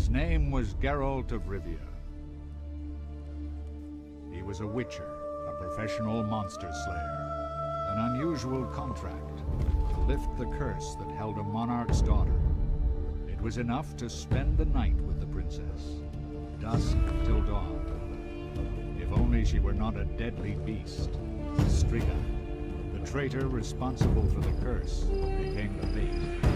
His name was Geralt of Rivia. He was a witcher, a professional monster slayer. An unusual contract to lift the curse that held a monarch's daughter. It was enough to spend the night with the princess, dusk till dawn. If only she were not a deadly beast. Striga, the traitor responsible for the curse, became the bait.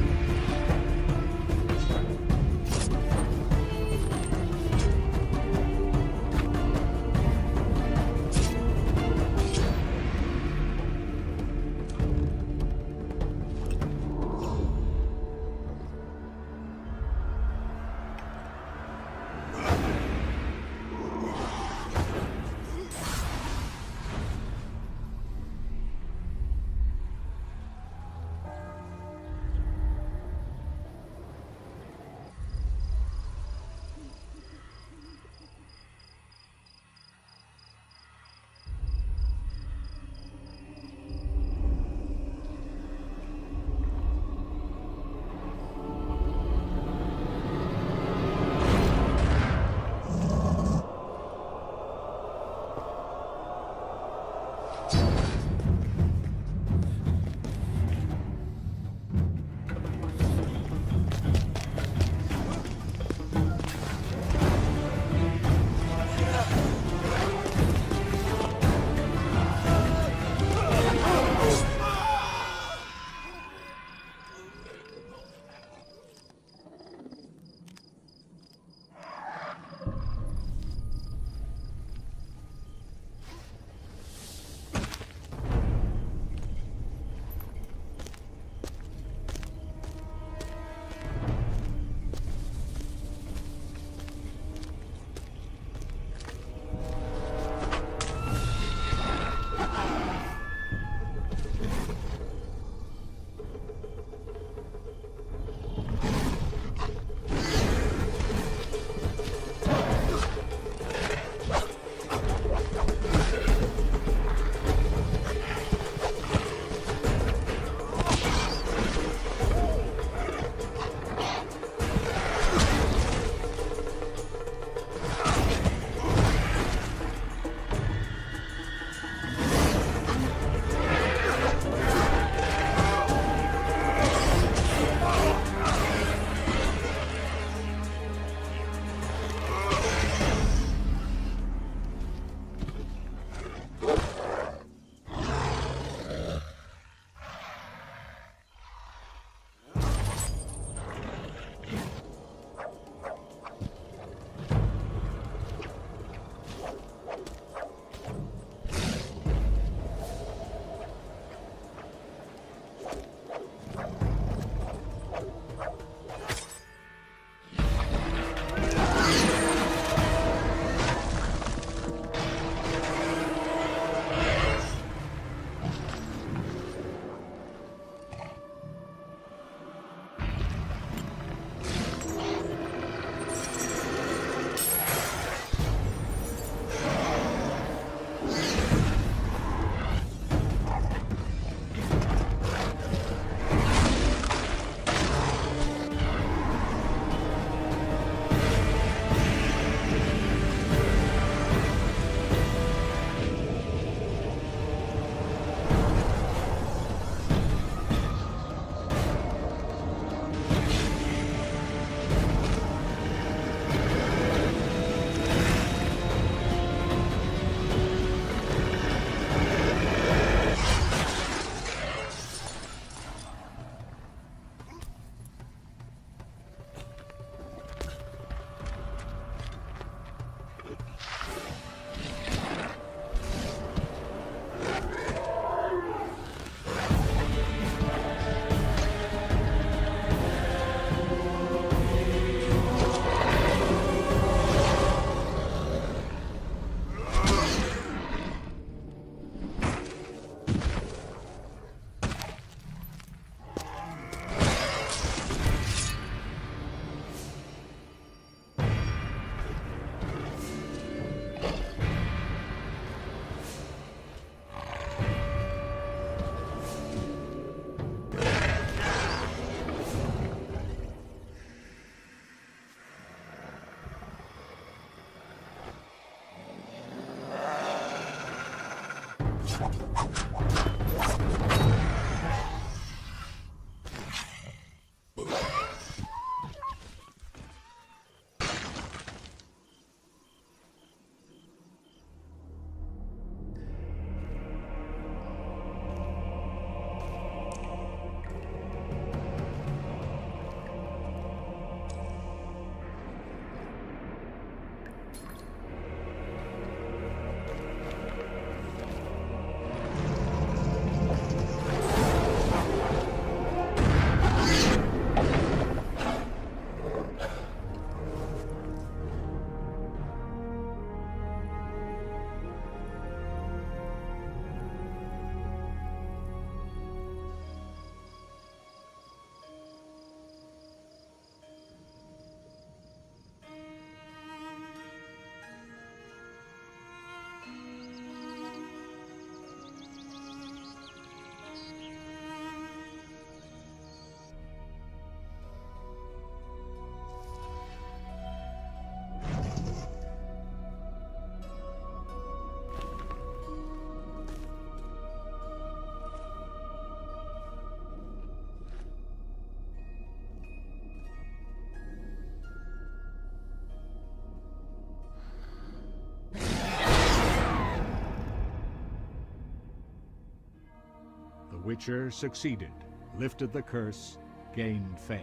The Witcher succeeded, lifted the curse, gained fame.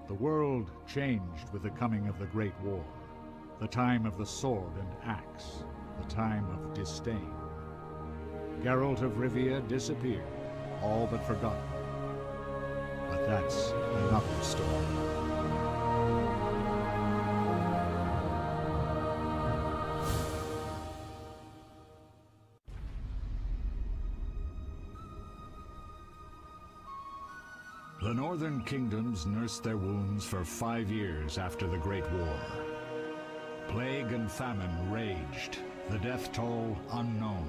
The world changed with the coming of the Great War, the time of the sword and axe, the time of disdain. Geralt of Rivia disappeared, all but forgotten. But that's another story. The northern kingdoms nursed their wounds for 5 years after the Great War. Plague and famine raged, the death toll unknown.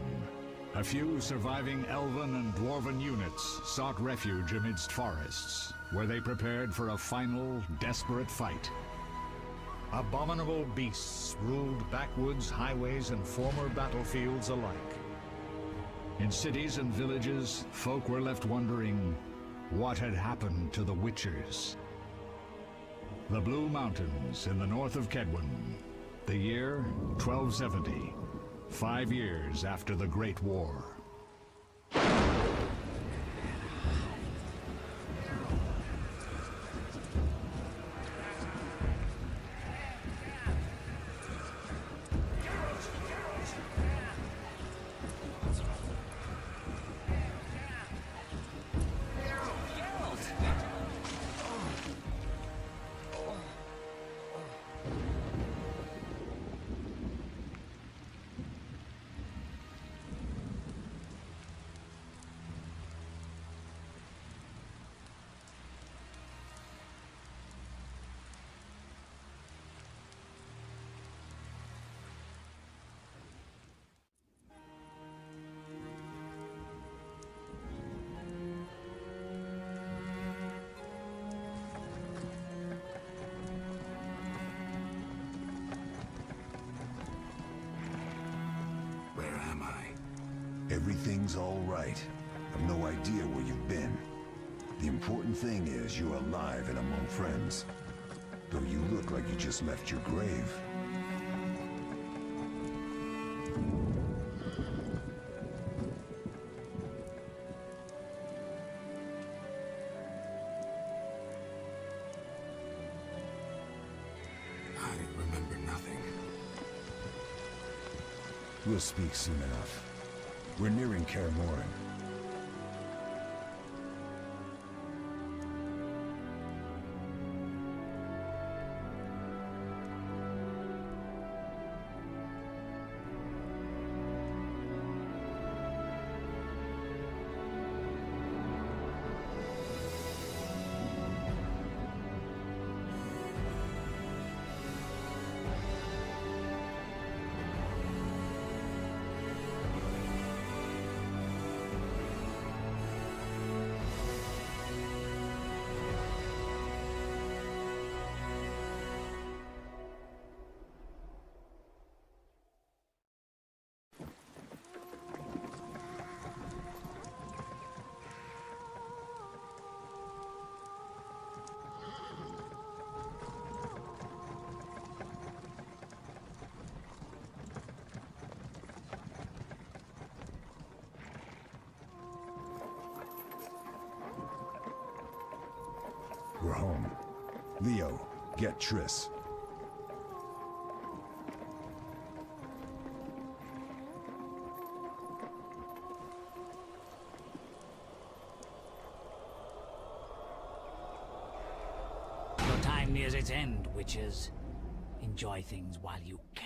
A few surviving elven and dwarven units sought refuge amidst forests, where they prepared for a final, desperate fight. Abominable beasts ruled backwoods, highways, and former battlefields alike. In cities and villages, folk were left wondering, what had happened to the Witchers? The Blue Mountains in the north of Kedwen. The year 1270, 5 years after the Great War. Everything's all right. I've no idea where you've been. The important thing is you're alive and among friends. Though you look like you just left your grave. I remember nothing. We'll speak soon enough. We're nearing Kaer Morhen. Leo, get Triss. Your time nears its end, witches. Enjoy things while you can.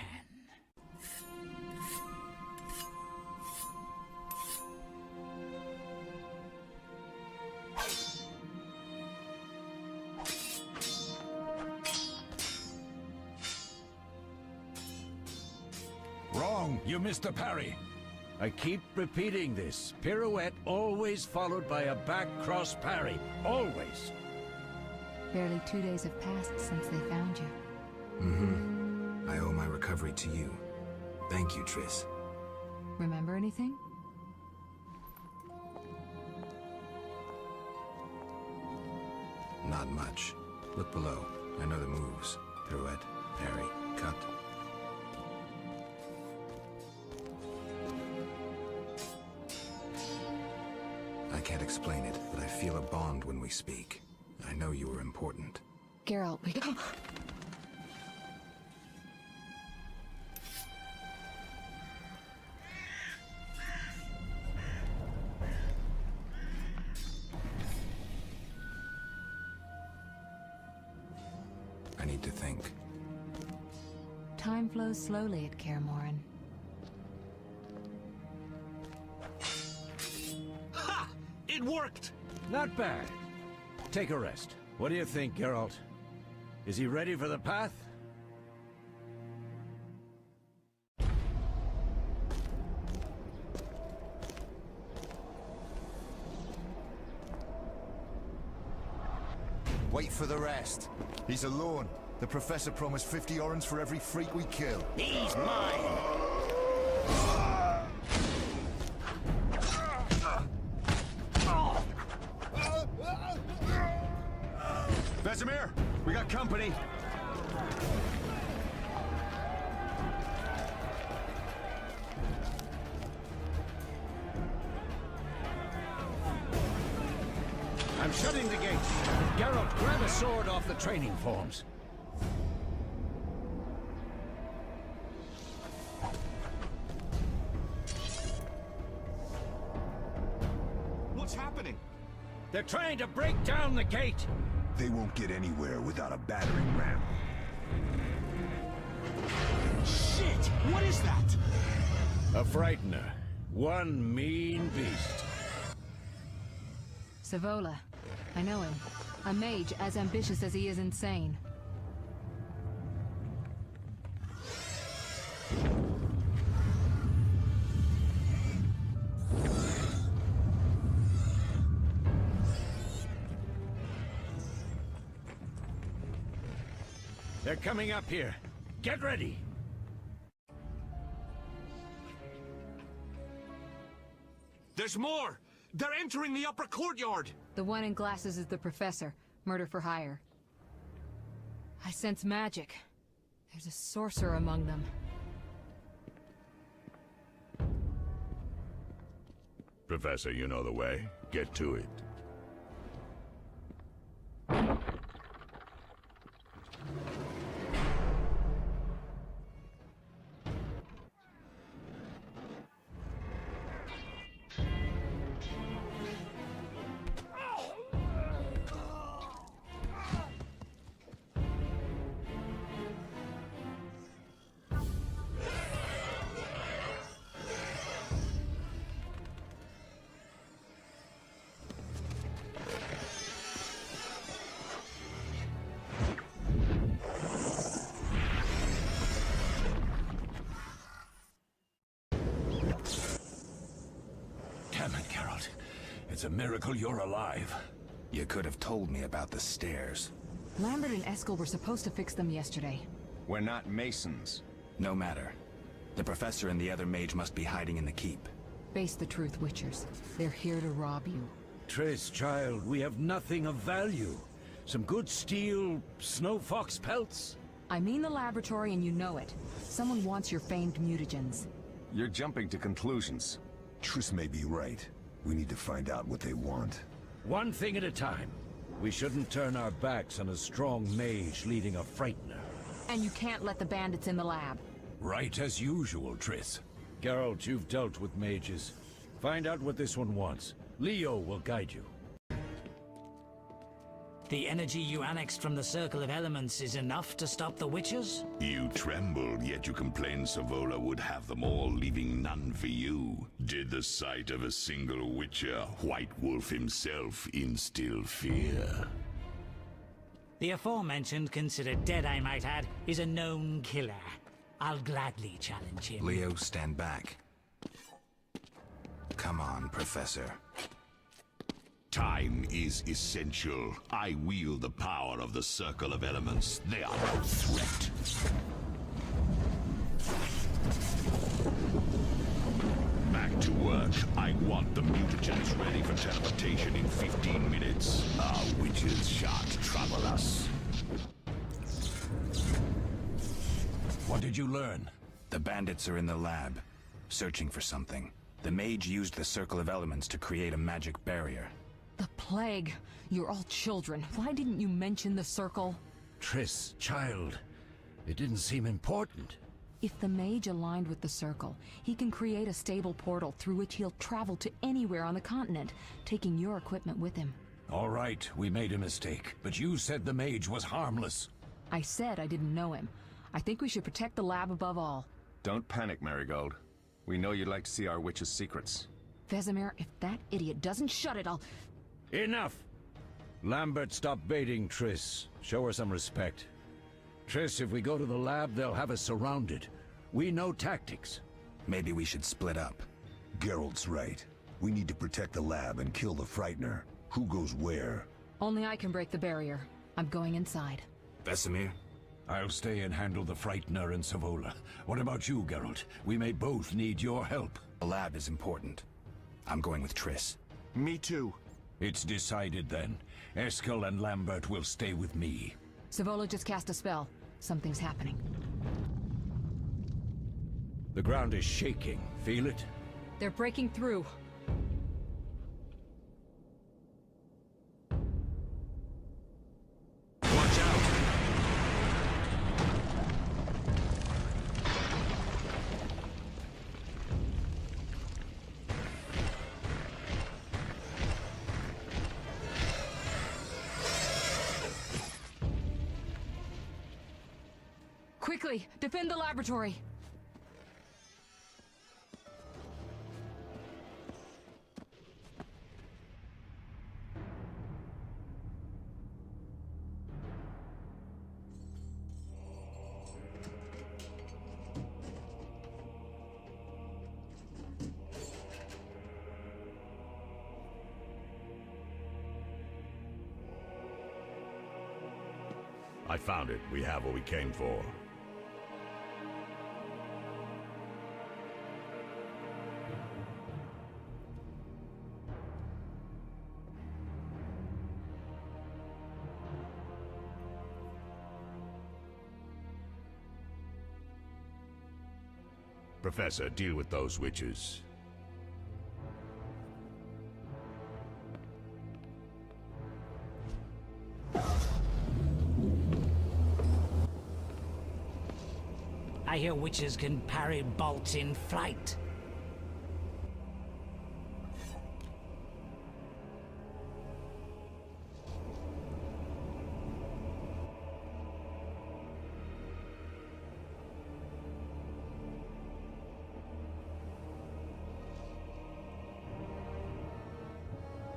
Wrong! You missed the parry! I keep repeating this. Pirouette always followed by a back cross parry. Always! Barely 2 days have passed since they found you. Mm-hmm. I owe my recovery to you. Thank you, Triss. Remember anything? Not much. Look below. I know the moves. Pirouette, parry, cut. I can't explain it, but I feel a bond when we speak. I know you were important. Geralt, we go. I need to think. Time flows slowly at Kaer Morhen. Ha! It worked! Not bad. Take a rest. What do you think, Geralt? Is he ready for the path? Wait for the rest. He's alone. The Professor promised 50 orens for every freak we kill. He's mine! Vesemir, we got company. I'm shutting the gates. Geralt, grab a sword off the training forms. What's happening? They're trying to break down the gate. They won't get anywhere without a battering ram. Shit! What is that? A frightener. One mean beast. Savola. I know him. A mage as ambitious as he is insane. They're coming up here. Get ready. There's more! They're entering the upper courtyard! The one in glasses is the Professor. Murder for hire. I sense magic. There's a sorcerer among them. Professor, you know the way. Get to it. Damn it, Geralt. It's a miracle you're alive. You could have told me about the stairs. Lambert and Eskel were supposed to fix them yesterday. We're not masons. No matter. The Professor and the other mage must be hiding in the keep. Face the truth, Witchers. They're here to rob you. Triss, child, we have nothing of value. Some good steel snow fox pelts? I mean the laboratory and you know it. Someone wants your famed mutagens. You're jumping to conclusions. Triss may be right. We need to find out what they want. One thing at a time. We shouldn't turn our backs on a strong mage leading a frightener. And you can't let the bandits in the lab. Right as usual, Triss. Geralt, you've dealt with mages. Find out what this one wants. Leo will guide you. The energy you annexed from the Circle of Elements is enough to stop the Witchers? You trembled, yet you complained Savola would have them all, leaving none for you. Did the sight of a single Witcher, White Wolf himself, instill fear? The aforementioned, considered dead I might add, is a known killer. I'll gladly challenge him. Leo, stand back. Come on, Professor. Time is essential. I wield the power of the Circle of Elements. They are no threat. Back to work. I want the mutagens ready for teleportation in 15 minutes. Our witches shan't trouble us. What did you learn? The bandits are in the lab, searching for something. The mage used the Circle of Elements to create a magic barrier. The plague. You're all children. Why didn't you mention the circle? Triss, child. It didn't seem important. If the mage aligned with the circle, he can create a stable portal through which he'll travel to anywhere on the continent, taking your equipment with him. All right, we made a mistake, but you said the mage was harmless. I said I didn't know him. I think we should protect the lab above all. Don't panic, Marigold. We know you'd like to see our witch's secrets. Vesemir, if that idiot doesn't shut it, I'll... Enough! Lambert, stop baiting Triss. Show her some respect. Triss, if we go to the lab, they'll have us surrounded. We know tactics. Maybe we should split up. Geralt's right. We need to protect the lab and kill the Frightener. Who goes where? Only I can break the barrier. I'm going inside. Vesemir? I'll stay and handle the Frightener and Savola. What about you, Geralt? We may both need your help. The lab is important. I'm going with Triss. Me too. It's decided then. Eskel and Lambert will stay with me. Savola just cast a spell. Something's happening. The ground is shaking. Feel it? They're breaking through. Watch out! Quickly, defend the laboratory. I found it. We have what we came for. Professor, deal with those witches. I hear witches can parry bolts in flight.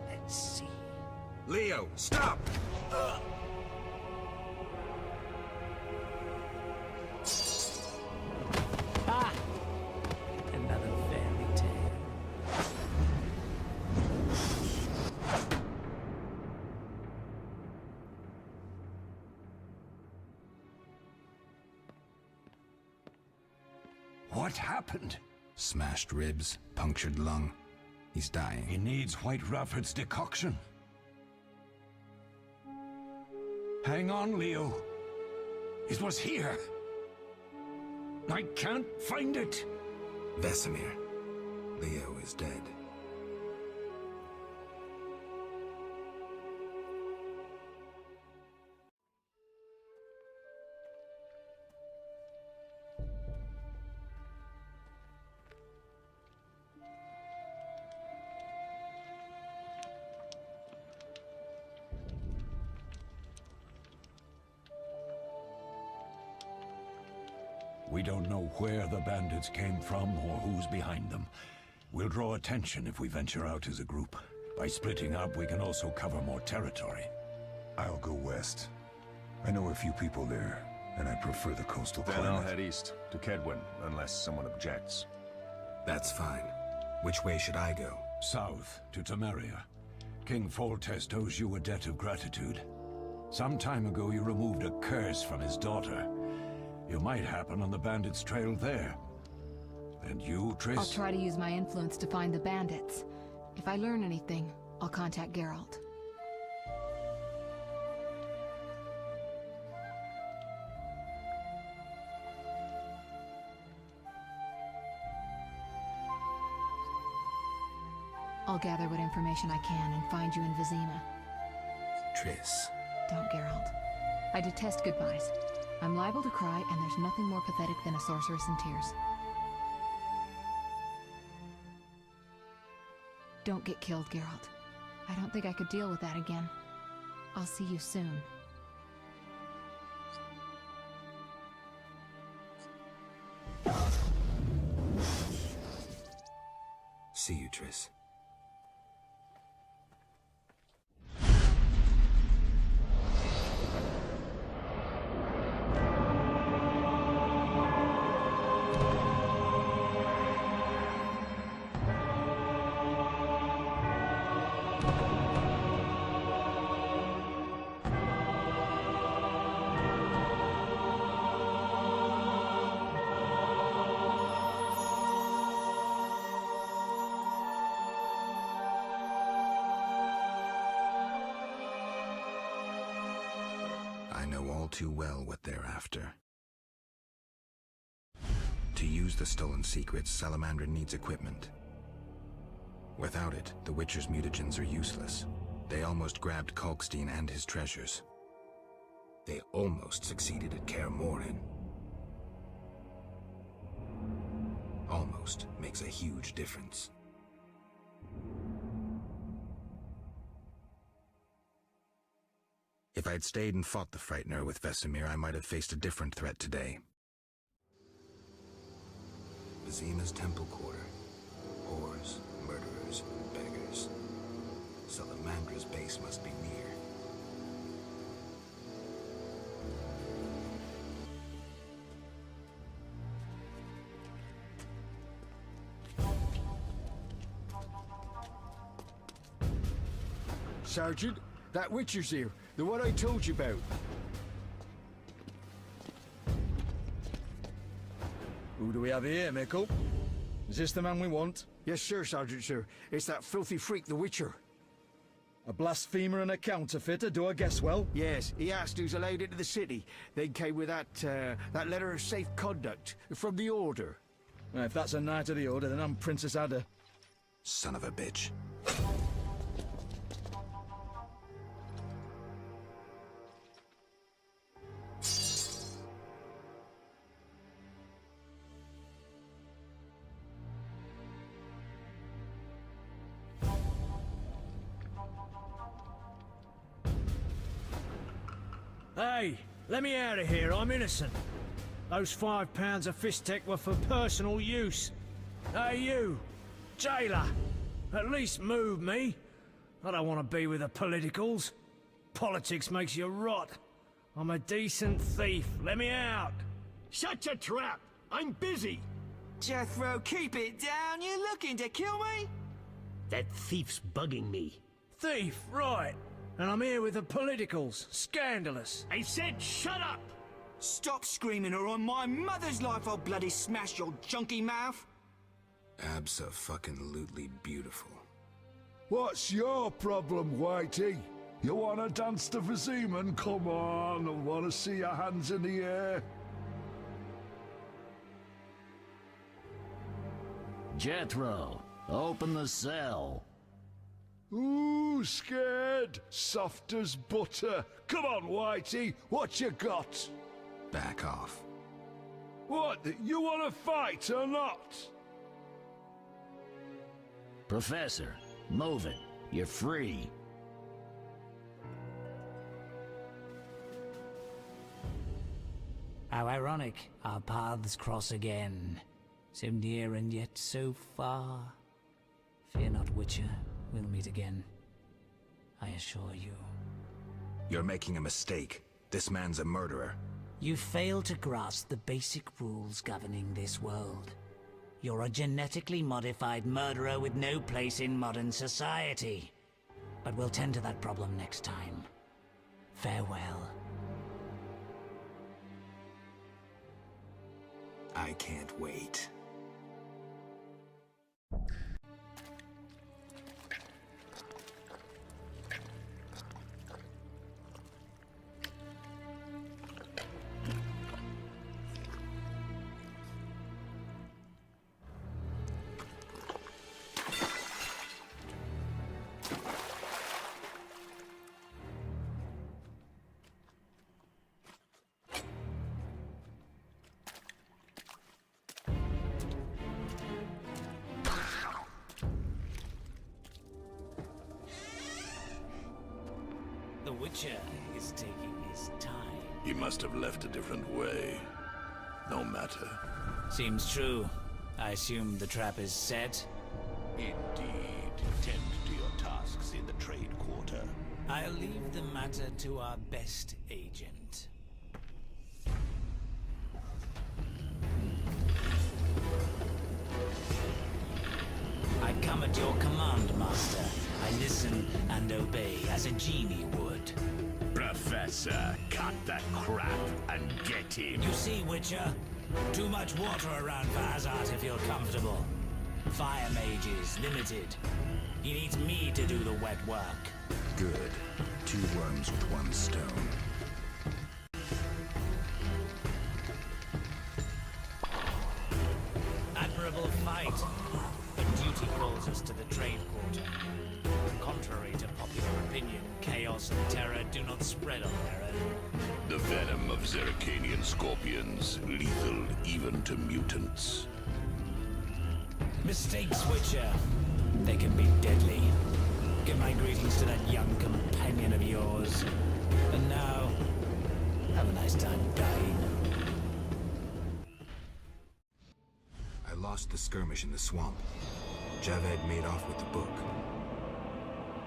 Let's see. Leo, stop! Ah! Another fairy tale. What happened? Smashed ribs, punctured lung. He's dying. He needs White Rafford's decoction. Hang on, Leo. It was here. I can't find it. Vesemir. Leo is dead. We don't know where the bandits came from or who's behind them. We'll draw attention if we venture out as a group. By splitting up, we can also cover more territory. I'll go west. I know a few people there, and I prefer the coastal Then climate. I'll head east, to Kedwin, unless someone objects. That's fine. Which way should I go? South, to Temeria. King Foltest owes you a debt of gratitude. Some time ago you removed a curse from his daughter. You might happen on the bandits' trail there. And you, Triss? I'll try to use my influence to find the bandits. If I learn anything, I'll contact Geralt. I'll gather what information I can and find you in Vizima. Triss. Don't, Geralt. I detest goodbyes. I'm liable to cry, and there's nothing more pathetic than a sorceress in tears. Don't get killed, Geralt. I don't think I could deal with that again. I'll see you soon. See you, Triss. I know all too well what they're after. To use the stolen secrets, Salamandra needs equipment. Without it, the Witcher's mutagens are useless. They almost grabbed Kalkstein and his treasures. They almost succeeded at Kaer Morhen. Almost makes a huge difference. If I'd stayed and fought the Frightener with Vesemir, I might have faced a different threat today. Vizima's temple quarter. Whores, murderers, beggars. Salamandra's base must be near. Sergeant, that Witcher's here. The one I told you about. Who do we have here, Mickle? Is this the man we want? Yes, sir, Sergeant, sir. It's that filthy freak, the Witcher. A blasphemer and a counterfeiter, do I guess well? Yes, he asked who's allowed into the city. Then came with that letter of safe conduct from the Order. Well, if that's a knight of the Order, then I'm Princess Ada. Son of a bitch. Hey, let me out of here, I'm innocent. Those £5 of fisstech were for personal use. Hey you, jailer, at least move me. I don't want to be with the politicals. Politics makes you rot. I'm a decent thief, let me out. Shut your trap! I'm busy! Jethro, keep it down, you looking to kill me? That thief's bugging me. Thief, right. And I'm here with the politicals. Scandalous. I said shut up! Stop screaming or on my mother's life I'll bloody smash your junky mouth. Abso-fucking-lutely beautiful. What's your problem, Whitey? You wanna dance to Viziman? Come on, I wanna see your hands in the air. Jethro, open the cell. Ooh, scared? Soft as butter. Come on, Whitey, what you got? Back off. What, you wanna fight or not? Professor, move it. You're free. How ironic, our paths cross again. So near and yet so far. Fear not, Witcher, we'll meet again. I assure you. You're making a mistake. This man's a murderer. You fail to grasp the basic rules governing this world. You're a genetically modified murderer with no place in modern society. But we'll tend to that problem next time. Farewell. I can't wait. The Witcher is taking his time. He must have left a different way. No matter. Seems true. I assume the trap is set? Indeed. Tend to your tasks in the trade quarter. I'll leave the matter to our best agent. I come at your command, Master. I listen and obey as a genie would. Professor, cut that crap and get him. You see, Witcher? Too much water around for Hazard to feel comfortable. Fire mage is limited. He needs me to do the wet work. Good. 2 worms with 1 stone. Admirable fight. But duty calls us to the trade quarter. Contrary to popular opinion, chaos and terror do not spread on their own. The venom of Zerrikanian scorpions, lethal even to mutants. Mistakes, Witcher. They can be deadly. Give my greetings to that young companion of yours. And now, have a nice time dying. I lost the skirmish in the swamp. 𝐕ampire made off with the book.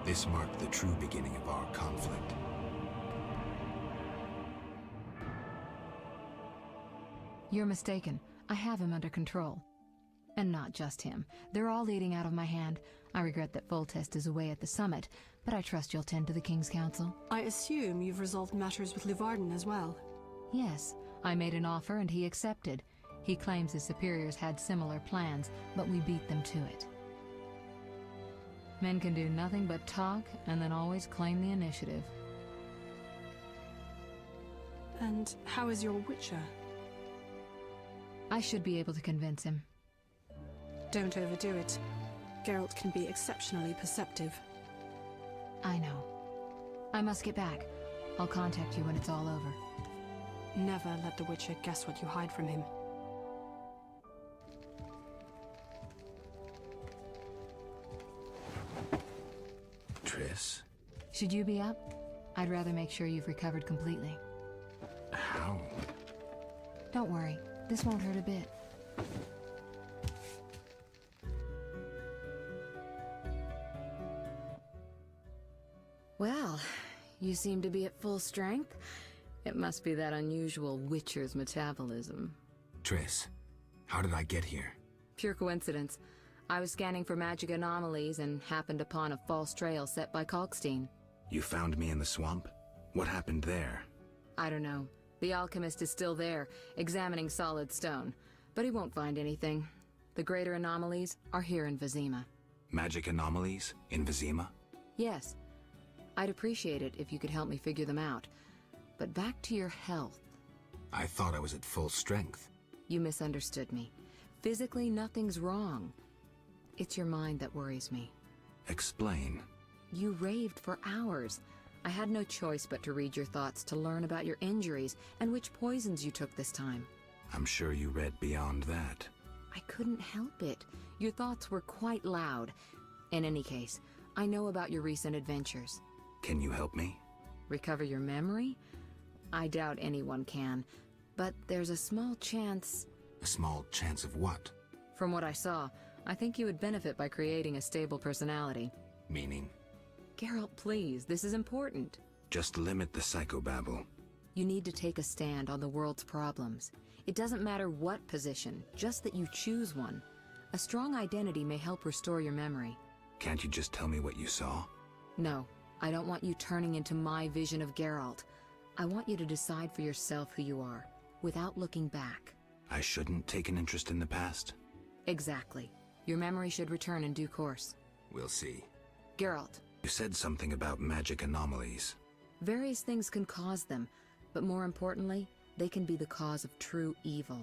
This marked the true beginning of our conflict. You're mistaken. I have him under control. And not just him. They're all leading out of my hand. I regret that Foltest is away at the summit, but I trust you'll tend to the King's Council. I assume you've resolved matters with Leuvarden as well. Yes, I made an offer and he accepted. He claims his superiors had similar plans, but we beat them to it. Men can do nothing but talk and then always claim the initiative. And how is your Witcher? I should be able to convince him. Don't overdo it. Geralt can be exceptionally perceptive. I know. I must get back. I'll contact you when it's all over. Never let the Witcher guess what you hide from him. Triss? Should you be up? I'd rather make sure you've recovered completely. How? Don't worry. This won't hurt a bit. Well, you seem to be at full strength. It must be that unusual Witcher's metabolism. Triss, how did I get here? Pure coincidence. I was scanning for magic anomalies and happened upon a false trail set by Kalkstein. You found me in the swamp? What happened there? I don't know. The alchemist is still there, examining solid stone. But he won't find anything. The greater anomalies are here in Vizima. Magic anomalies in Vizima? Yes. I'd appreciate it if you could help me figure them out. But back to your health. I thought I was at full strength. You misunderstood me. Physically, nothing's wrong. It's your mind that worries me. Explain. You raved for hours. I had no choice but to read your thoughts to learn about your injuries and which poisons you took this time. I'm sure you read beyond that. I couldn't help it. Your thoughts were quite loud. In any case, I know about your recent adventures. Can you help me? Recover your memory? I doubt anyone can. But there's a small chance... A small chance of what? From what I saw, I think you would benefit by creating a stable personality. Meaning? Geralt, please, this is important. Just limit the psychobabble. You need to take a stand on the world's problems. It doesn't matter what position, just that you choose one. A strong identity may help restore your memory. Can't you just tell me what you saw? No, I don't want you turning into my vision of Geralt. I want you to decide for yourself who you are, without looking back. I shouldn't take an interest in the past? Exactly. Your memory should return in due course. We'll see. Geralt. You said something about magic anomalies. Various things can cause them, but more importantly, they can be the cause of true evil.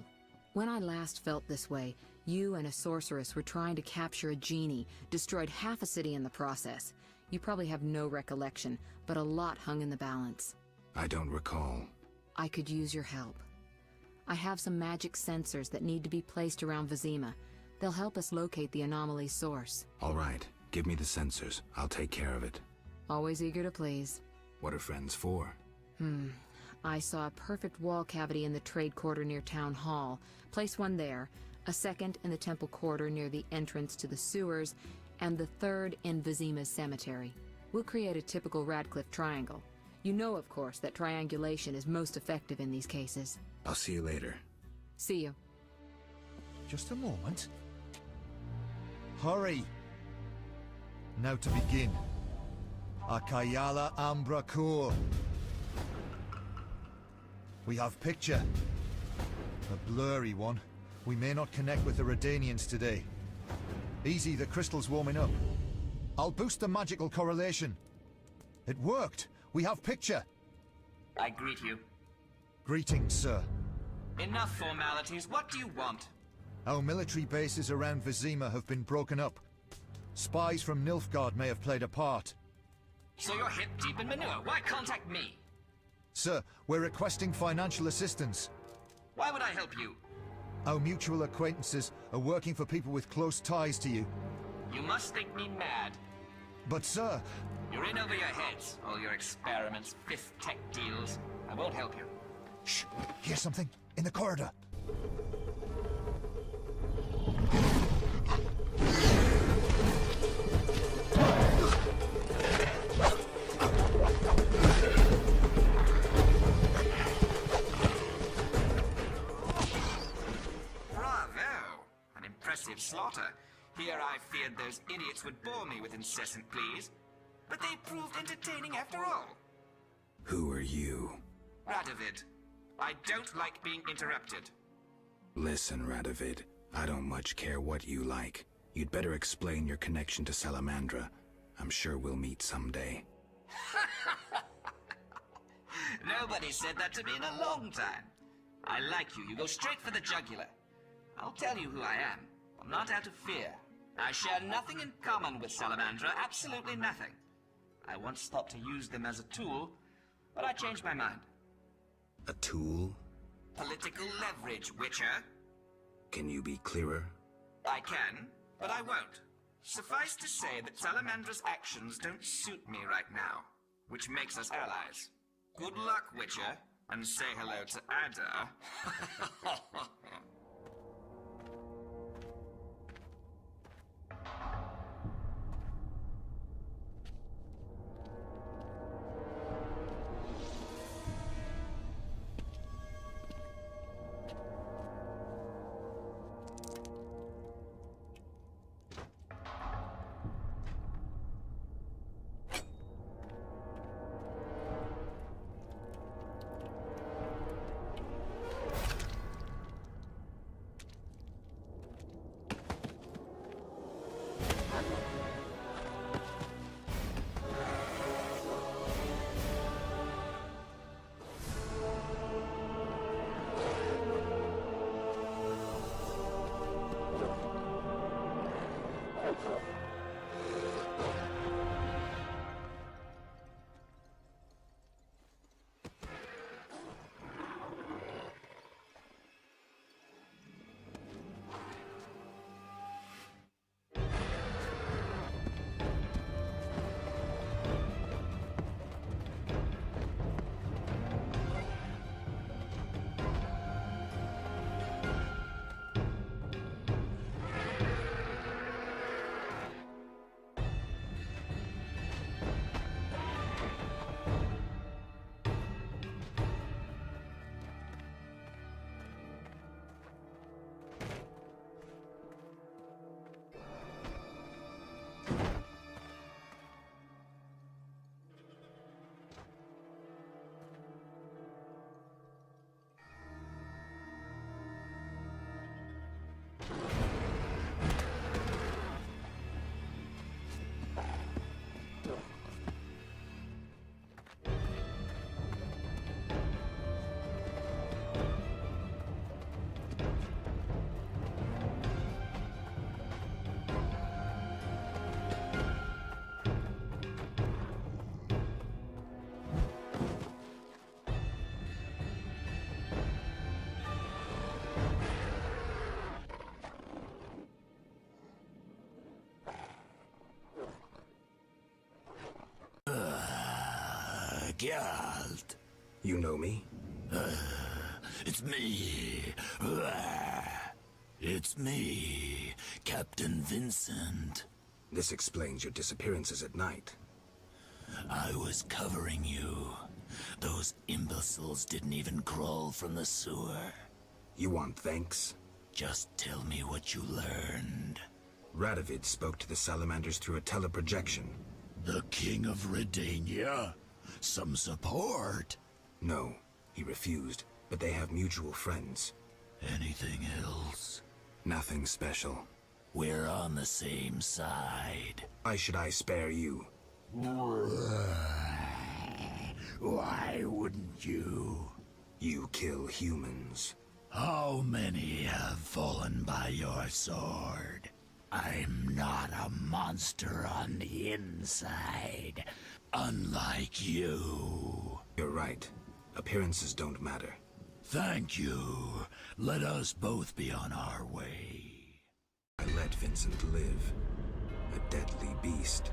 When I last felt this way, you and a sorceress were trying to capture a genie, destroyed half a city in the process. You probably have no recollection, but a lot hung in the balance. I don't recall. I could use your help. I have some magic sensors that need to be placed around Vizima. They'll help us locate the anomaly's source. All right, give me the sensors. I'll take care of it. Always eager to please. What are friends for? I saw a perfect wall cavity in the trade quarter near Town Hall. Place one there, a second in the temple quarter near the entrance to the sewers, and the third in Vizima's cemetery. We'll create a typical Radcliffe triangle. You know, of course, that triangulation is most effective in these cases. I'll see you later. See you. Just a moment. Hurry! Now to begin. Akayala Ambra Kur. We have picture. A blurry one. We may not connect with the Redanians today. Easy, the crystal's warming up. I'll boost the magical correlation. It worked! We have picture! I greet you. Greetings, sir. Enough formalities. What do you want? Our military bases around Vizima have been broken up. Spies from Nilfgaard may have played a part. So you're hip deep in manure. Why contact me? Sir, we're requesting financial assistance. Why would I help you? Our mutual acquaintances are working for people with close ties to you. You must think me mad. But sir... You're in over your heads. All your experiments, fifth tech deals. I won't help you. Shh! Hear something? In the corridor. Impressive slaughter. Here I feared those idiots would bore me with incessant pleas. But they proved entertaining after all. Who are you? Radovid. I don't like being interrupted. Listen, Radovid. I don't much care what you like. You'd better explain your connection to Salamandra. I'm sure we'll meet someday. Nobody said that to me in a long time. I like you. You go straight for the jugular. I'll tell you who I am. I'm not out of fear. I share nothing in common with Salamandra, absolutely nothing. I once thought to use them as a tool, but I changed my mind. A tool? Political leverage, Witcher. Can you be clearer? I can, but I won't. Suffice to say that Salamandra's actions don't suit me right now, which makes us allies. Good luck, Witcher, and say hello to Ada. Geralt. You know me? It's me. It's me, Captain Vincent. This explains your disappearances at night. I was covering you. Those imbeciles didn't even crawl from the sewer. You want thanks? Just tell me what you learned. Radovid spoke to the salamanders through a teleprojection. The King of Redania? Some support? No, he refused, but they have mutual friends. Anything else? Nothing special. We're on the same side. Why should I spare you? Why wouldn't you? You kill humans. How many have fallen by your sword? I'm not a monster on the inside, unlike you. You're right. Appearances don't matter. Thank you. Let us both be on our way. I let Vincent live. A deadly beast.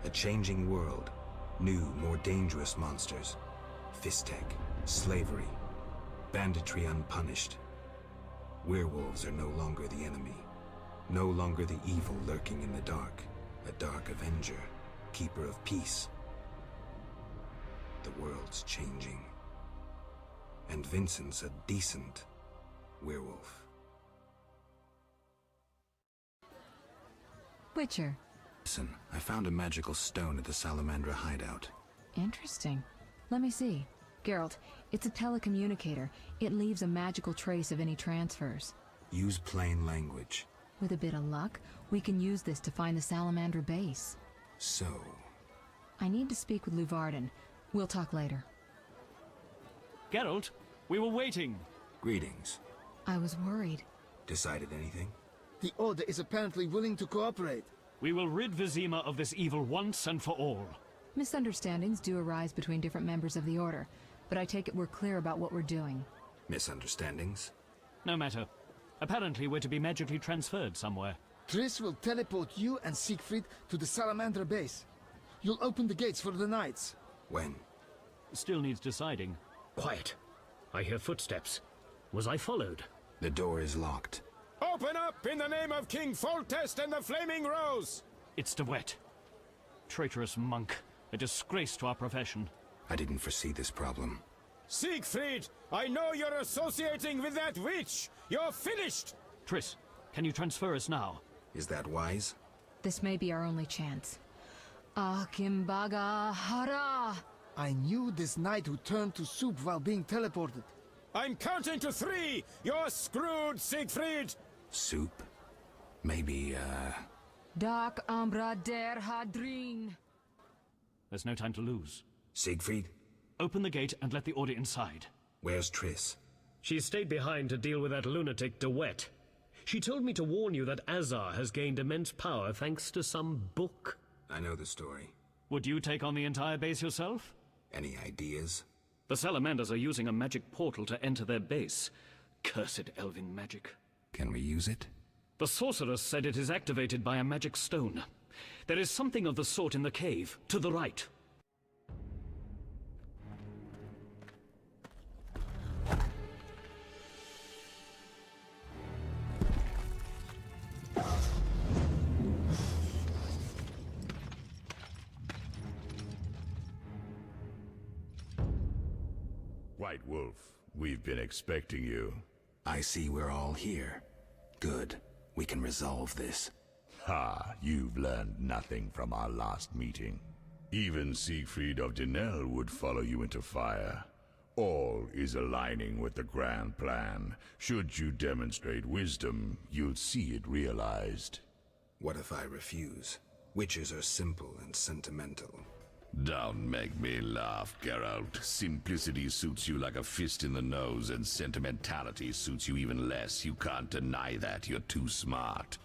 A changing world. New, more dangerous monsters. Fistek. Slavery. Banditry unpunished. Werewolves are no longer the enemy. No longer the evil lurking in the dark. A dark avenger. Keeper of peace. The world's changing. And Vincent's a decent werewolf. 𝐿itcher. Listen, I found a magical stone at the Salamandra hideout. Interesting. Let me see. Geralt, it's a telecommunicator. It leaves a magical trace of any transfers. Use plain language. With a bit of luck, we can use this to find the Salamandra base. So... I need to speak with Luvarden. We'll talk later. Geralt, we were waiting. Greetings. I was worried. Decided anything? The Order is apparently willing to cooperate. We will rid Vizima of this evil once and for all. Misunderstandings do arise between different members of the Order, but I take it we're clear about what we're doing. Misunderstandings? No matter. Apparently we're to be magically transferred somewhere. Triss will teleport you and Siegfried to the Salamandra base. You'll open the gates for the knights. When? Still needs deciding. Quiet. I hear footsteps. Was I followed? The door is locked. Open up in the name of King Foltest and the Flaming Rose! It's DeWitt. Traitorous monk. A disgrace to our profession. I didn't foresee this problem. Siegfried, I know you're associating with that witch! You're finished! Triss, can you transfer us now? Is that wise? This may be our only chance. Kimbaga Hara! I knew this knight who turned to soup while being teleported. I'm counting to 3! You're screwed, Siegfried! Soup? Maybe, Dark Ambra der Hadrin. There's no time to lose. Siegfried? Open the gate and let the Order inside. Where's Triss? She stayed behind to deal with that lunatic DeWitt. She told me to warn you that Azar has gained immense power thanks to some book. I know the story. Would you take on the entire base yourself? Any ideas? The Salamanders are using a magic portal to enter their base. Cursed elven magic. Can we use it? The sorceress said it is activated by a magic stone. There is something of the sort in the cave, to the right. White Wolf, we've been expecting you. I see we're all here. Good. We can resolve this. Ha, you've learned nothing from our last meeting. Even Siegfried of Denel would follow you into fire. All is aligning with the grand plan. Should you demonstrate wisdom, you'll see it realized. What if I refuse? Witches are simple and sentimental. Don't make me laugh, Geralt. Simplicity suits you like a fist in the nose, and sentimentality suits you even less. You can't deny that. You're too smart.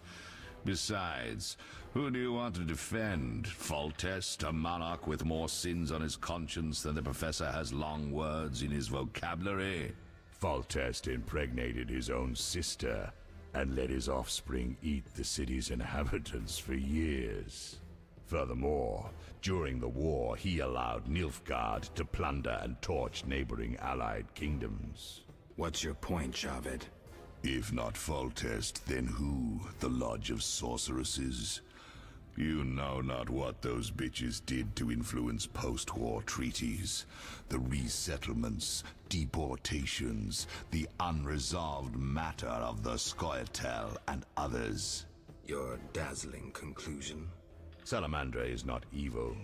Besides, who do you want to defend? Foltest, a monarch with more sins on his conscience than the professor has long words in his vocabulary? Foltest impregnated his own sister and let his offspring eat the city's inhabitants for years. Furthermore, during the war, he allowed Nilfgaard to plunder and torch neighboring allied kingdoms. What's your point, 𝐕ampire? If not Foltest, then who? The Lodge of Sorceresses? You know not what those bitches did to influence post-war treaties. The resettlements, deportations, the unresolved matter of the Scoia'tael and others. Your dazzling conclusion? Salamandra is not evil,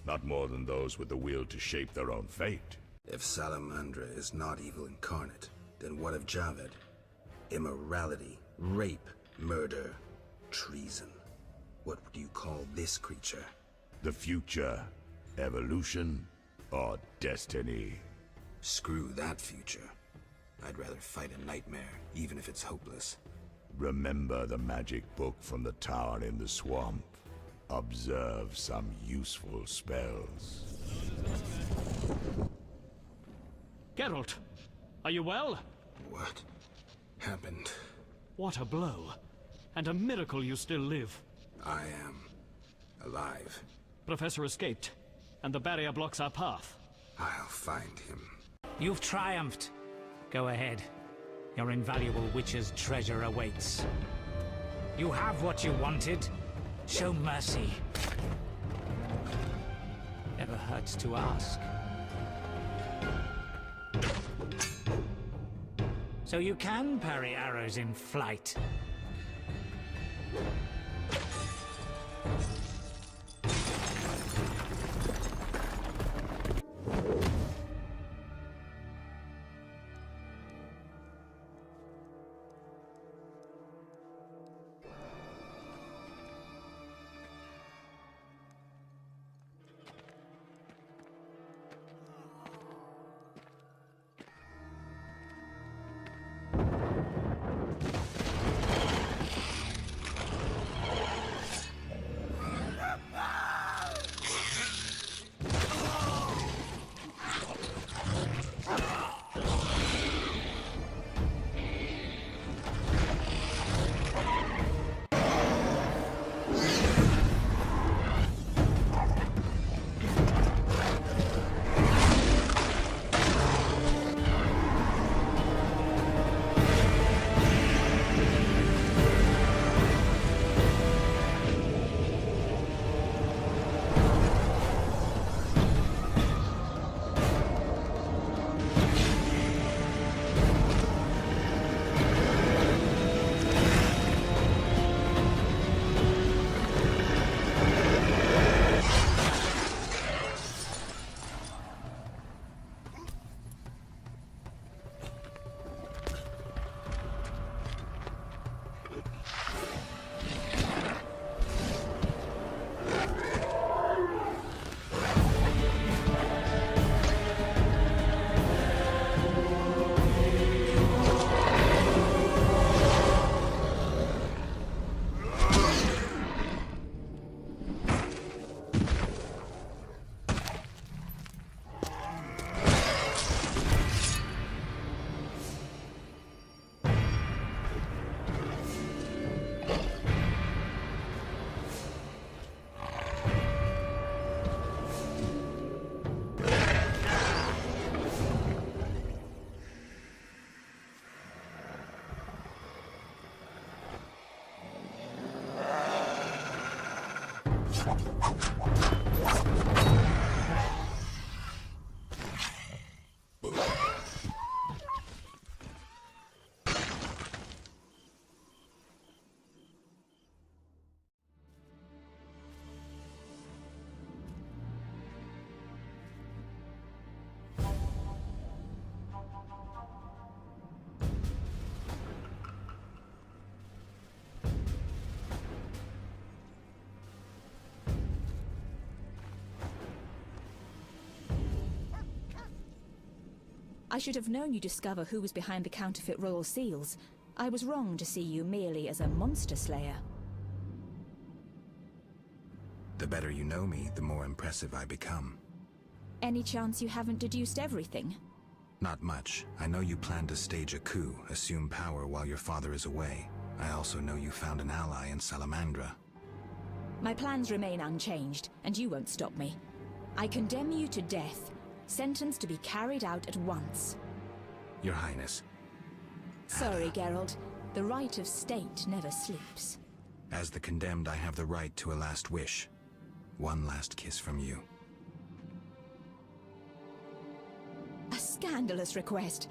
not more than those with the will to shape their own fate. If Salamandra is not evil incarnate, then what of 𝐕ampire? Immorality, rape, murder, treason. What would you call this creature? The future, evolution, or destiny? Screw that future. I'd rather fight a nightmare, even if it's hopeless. Remember the magic book from the tower in the swamp. Observe some useful spells. Geralt, are you well? What happened? What a blow. And a miracle you still live. I am alive. Professor escaped, and the barrier blocks our path. I'll find him. You've triumphed. Go ahead. Your invaluable witcher's treasure awaits. You have what you wanted. Show mercy. Never hurts to ask. So you can parry arrows in flight. I should have known you'd discover who was behind the counterfeit royal seals. I was wrong to see you merely as a monster slayer. The better you know me, the more impressive I become. Any chance you haven't deduced everything? Not much. I know you plan to stage a coup, assume power while your father is away. I also know you found an ally in Salamandra. My plans remain unchanged, and you won't stop me. I condemn you to death, sentenced to be carried out at once. Your Highness. Sorry, Geralt. The right of state never sleeps. As the condemned, I have the right to a last wish. One last kiss from you. A scandalous request.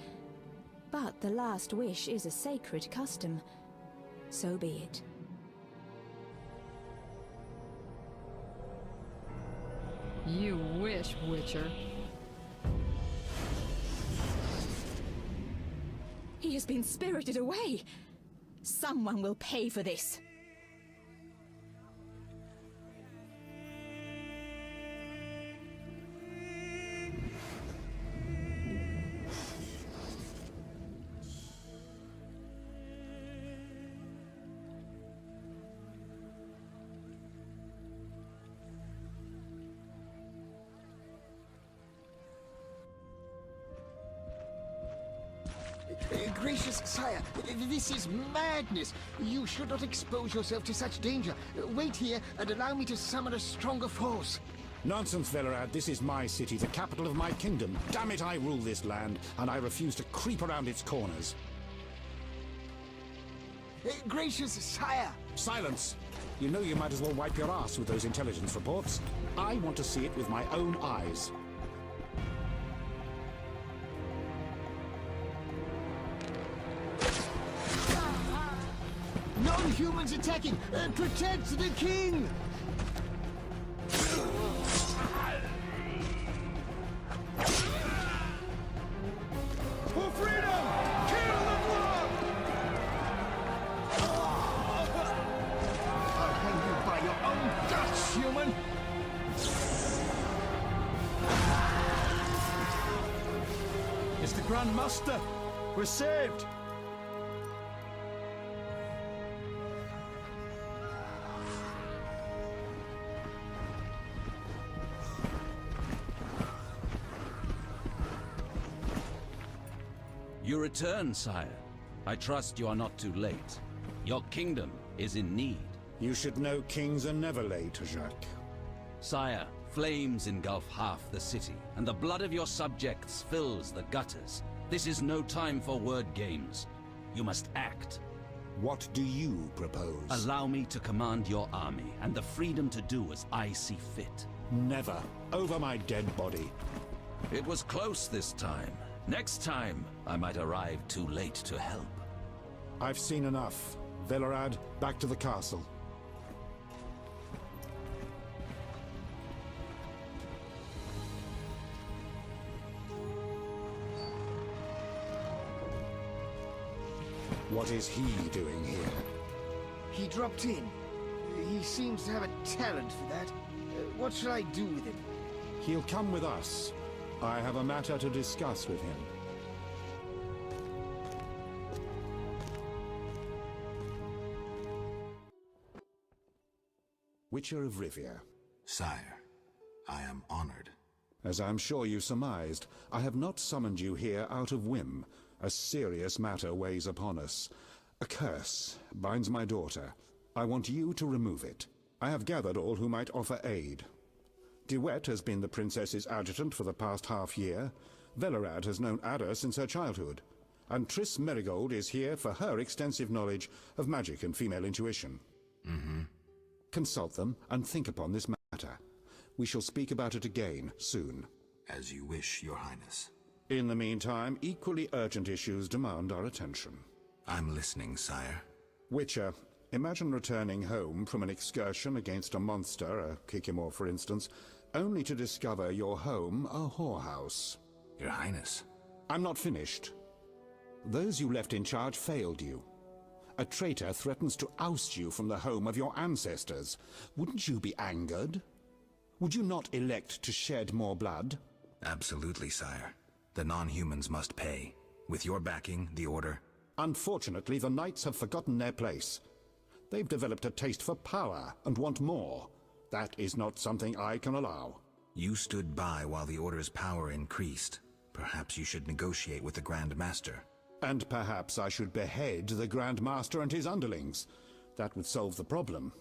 But the last wish is a sacred custom. So be it. You wish, Witcher. He has been spirited away. Someone will pay for this. Gracious sire, this is madness. You should not expose yourself to such danger. Wait here and allow me to summon a stronger force. Nonsense, Velorad. This is my city, the capital of my kingdom. Damn it, I rule this land, and I refuse to creep around its corners. Gracious sire! Silence! You know you might as well wipe your ass with those intelligence reports. I want to see it with my own eyes. Non-humans attacking! Protect the king! For freedom! Kill the blood! I'll hang you by your own guts, human! It's the Grand Master! We're saved! You return, sire. I trust you are not too late. Your kingdom is in need. You should know kings are never late, Jacques. Sire, flames engulf half the city, and the blood of your subjects fills the gutters. This is no time for word games. You must act. What do you propose? Allow me to command your army, and the freedom to do as I see fit. Never. Over my dead body. It was close this time. Next time, I might arrive too late to help. I've seen enough. Velorad, back to the castle. What is he doing here? He dropped in. He seems to have a talent for that. What shall I do with him? He'll come with us. I have a matter to discuss with him. Witcher of Rivia. Sire, I am honored. As I'm sure you surmised, I have not summoned you here out of whim. A serious matter weighs upon us. A curse binds my daughter. I want you to remove it. I have gathered all who might offer aid. DeWitt has been the princess's adjutant for the past half-year. Velorad has known Ada since her childhood. And Triss Merigold is here for her extensive knowledge of magic and female intuition. Consult them and think upon this matter. We shall speak about it again soon. As you wish, Your Highness. In the meantime, equally urgent issues demand our attention. I'm listening, sire. Witcher, imagine returning home from an excursion against a monster, a Kikimor for instance, only to discover your home a whorehouse. Your Highness. I'm not finished. Those you left in charge failed you. A traitor threatens to oust you from the home of your ancestors. Wouldn't you be angered? Would you not elect to shed more blood? Absolutely, sire. The non-humans must pay. With your backing, the Order... Unfortunately, the Knights have forgotten their place. They've developed a taste for power and want more. That is not something I can allow. You stood by while the Order's power increased. Perhaps you should negotiate with the Grand Master. And perhaps I should behead the Grand Master and his underlings. That would solve the problem.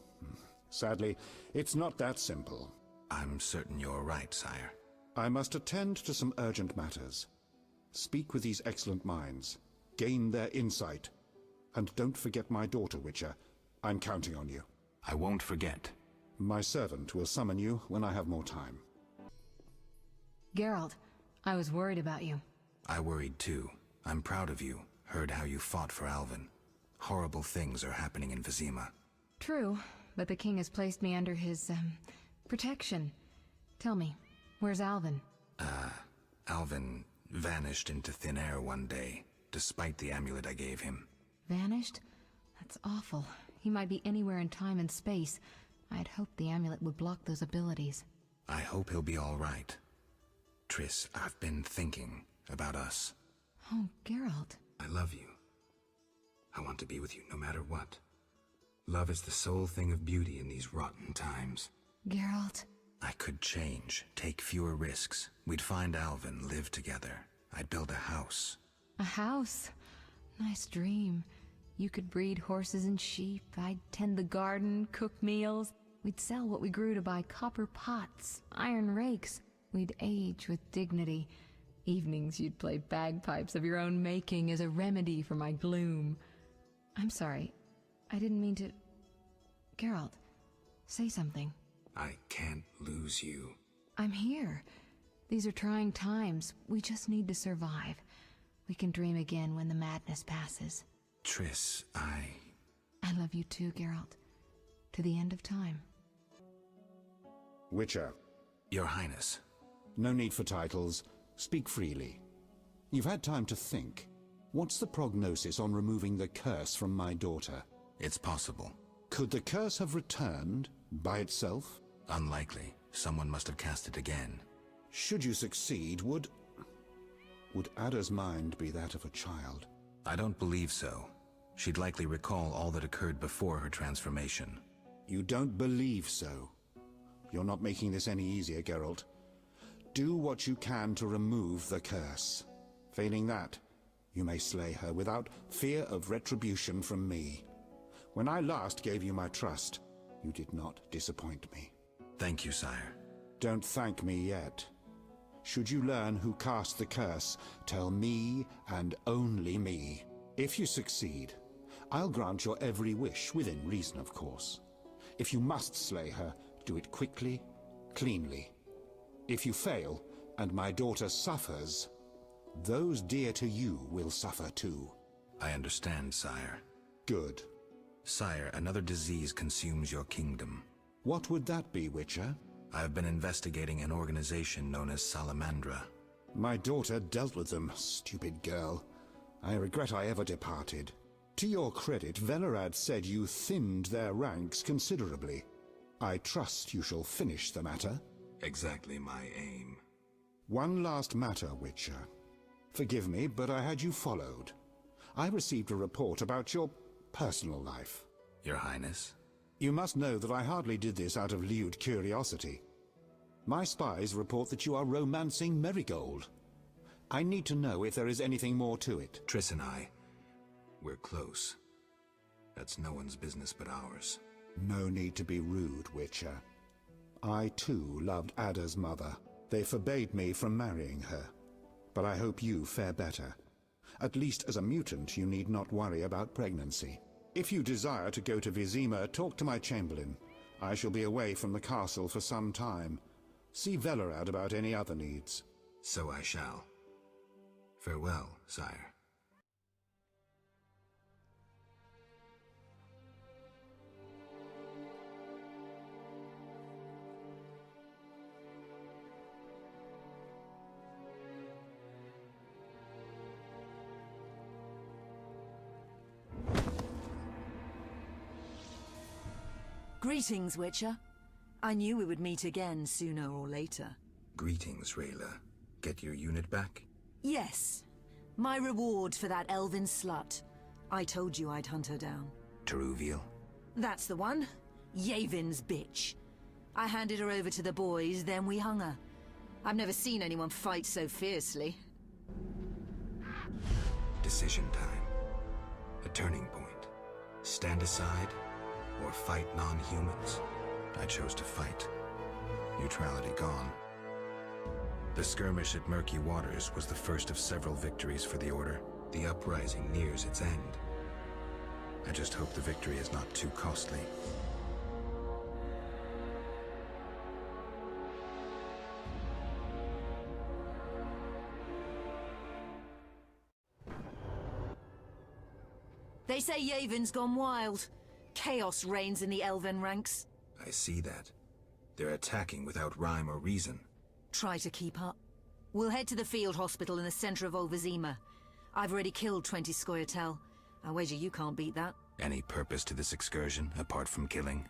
Sadly, it's not that simple. I'm certain you're right, sire. I must attend to some urgent matters. Speak with these excellent minds. Gain their insight. And don't forget my daughter, Witcher. I'm counting on you. I won't forget. My servant will summon you when I have more time. Geralt, I was worried about you. I worried too. I'm proud of you. Heard how you fought for Alvin. Horrible things are happening in Vizima. True, but the king has placed me under his, protection. Tell me, where's Alvin? Alvin vanished into thin air one day, despite the amulet I gave him. Vanished? That's awful. He might be anywhere in time and space. I had hoped the amulet would block those abilities. I hope he'll be all right. Triss, I've been thinking about us. Oh, Geralt. I love you. I want to be with you no matter what. Love is the sole thing of beauty in these rotten times. Geralt. I could change, take fewer risks. We'd find Alvin, live together. I'd build a house. A house? Nice dream. You could breed horses and sheep. I'd tend the garden, cook meals. We'd sell what we grew to buy copper pots, iron rakes. We'd age with dignity. Evenings you'd play bagpipes of your own making as a remedy for my gloom. I'm sorry. I didn't mean to... Geralt, say something. I can't lose you. I'm here. These are trying times. We just need to survive. We can dream again when the madness passes. Triss, I love you too, Geralt. To the end of time. Witcher. Your Highness. No need for titles. Speak freely. You've had time to think. What's the prognosis on removing the curse from my daughter? It's possible. Could the curse have returned by itself? Unlikely. Someone must have cast it again. Should you succeed, would Ada's mind be that of a child? I don't believe so. She'd likely recall all that occurred before her transformation. You don't believe so? You're not making this any easier, Geralt. Do what you can to remove the curse. Failing that, you may slay her without fear of retribution from me. When I last gave you my trust, you did not disappoint me. Thank you, sire. Don't thank me yet. Should you learn who cast the curse, tell me and only me. If you succeed, I'll grant your every wish, within reason, of course. If you must slay her, do it quickly, cleanly. If you fail, and my daughter suffers, those dear to you will suffer too. I understand, sire. Good. Sire, another disease consumes your kingdom. What would that be, Witcher? I've been investigating an organization known as Salamandra. My daughter dealt with them, stupid girl. I regret I ever departed. To your credit, Velerad said you thinned their ranks considerably. I trust you shall finish the matter. Exactly my aim. One last matter, Witcher. Forgive me, but I had you followed. I received a report about your personal life. Your Highness? You must know that I hardly did this out of lewd curiosity. My spies report that you are romancing Marigold. I need to know if there is anything more to it. Triss and we're close. That's no one's business but ours. No need to be rude, Witcher. I too loved Ada's mother. They forbade me from marrying her. But I hope you fare better. At least as a mutant, you need not worry about pregnancy. If you desire to go to Vizima, talk to my chamberlain. I shall be away from the castle for some time. See Velerad about any other needs. So I shall. Farewell, sire. Greetings, Witcher. I knew we would meet again sooner or later. Greetings, Rayla. Get your unit back? Yes. My reward for that elven slut. I told you I'd hunt her down. Teruviel? That's the one. Yavin's bitch. I handed her over to the boys, then we hung her. I've never seen anyone fight so fiercely. Decision time. A turning point. Stand aside or fight non-humans. I chose to fight. Neutrality gone. The skirmish at Murky Waters was the first of several victories for the Order. The uprising nears its end. I just hope the victory is not too costly. They say Yevon's gone wild. Chaos reigns in the elven ranks. I see that. They're attacking without rhyme or reason. Try to keep up. We'll head to the field hospital in the center of Olvazima. I've already killed 20 Scoia'tael. I wager you can't beat that. Any purpose to this excursion, apart from killing?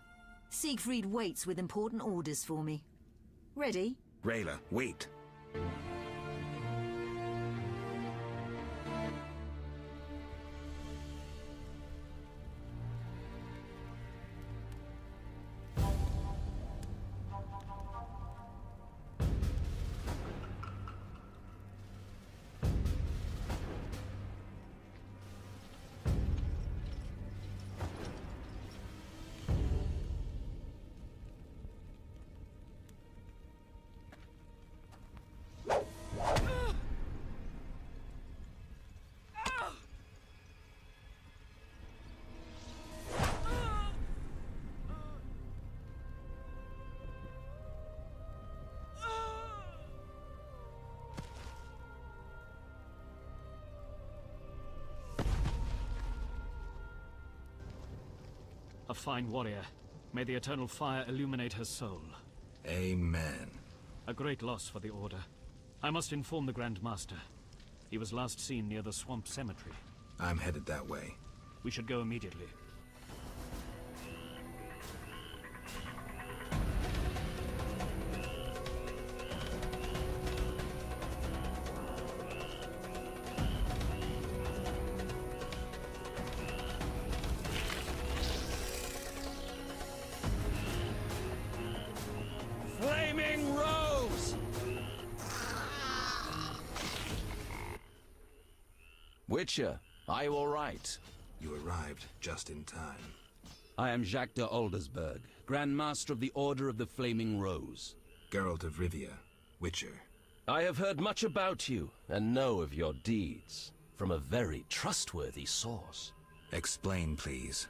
Siegfried waits with important orders for me. Ready? Rayla, wait! A fine warrior. May the eternal fire illuminate her soul. Amen. A great loss for the Order. I must inform the Grand Master. He was last seen near the Swamp Cemetery. I'm headed that way. We should go immediately. 𝐕itcher, are you all right? You arrived just in time. I am Jacques de Aldersberg, Grand Master of the Order of the Flaming Rose. Geralt of Rivia, 𝐕itcher. I have heard much about you, and know of your deeds, from a very trustworthy source. Explain, please.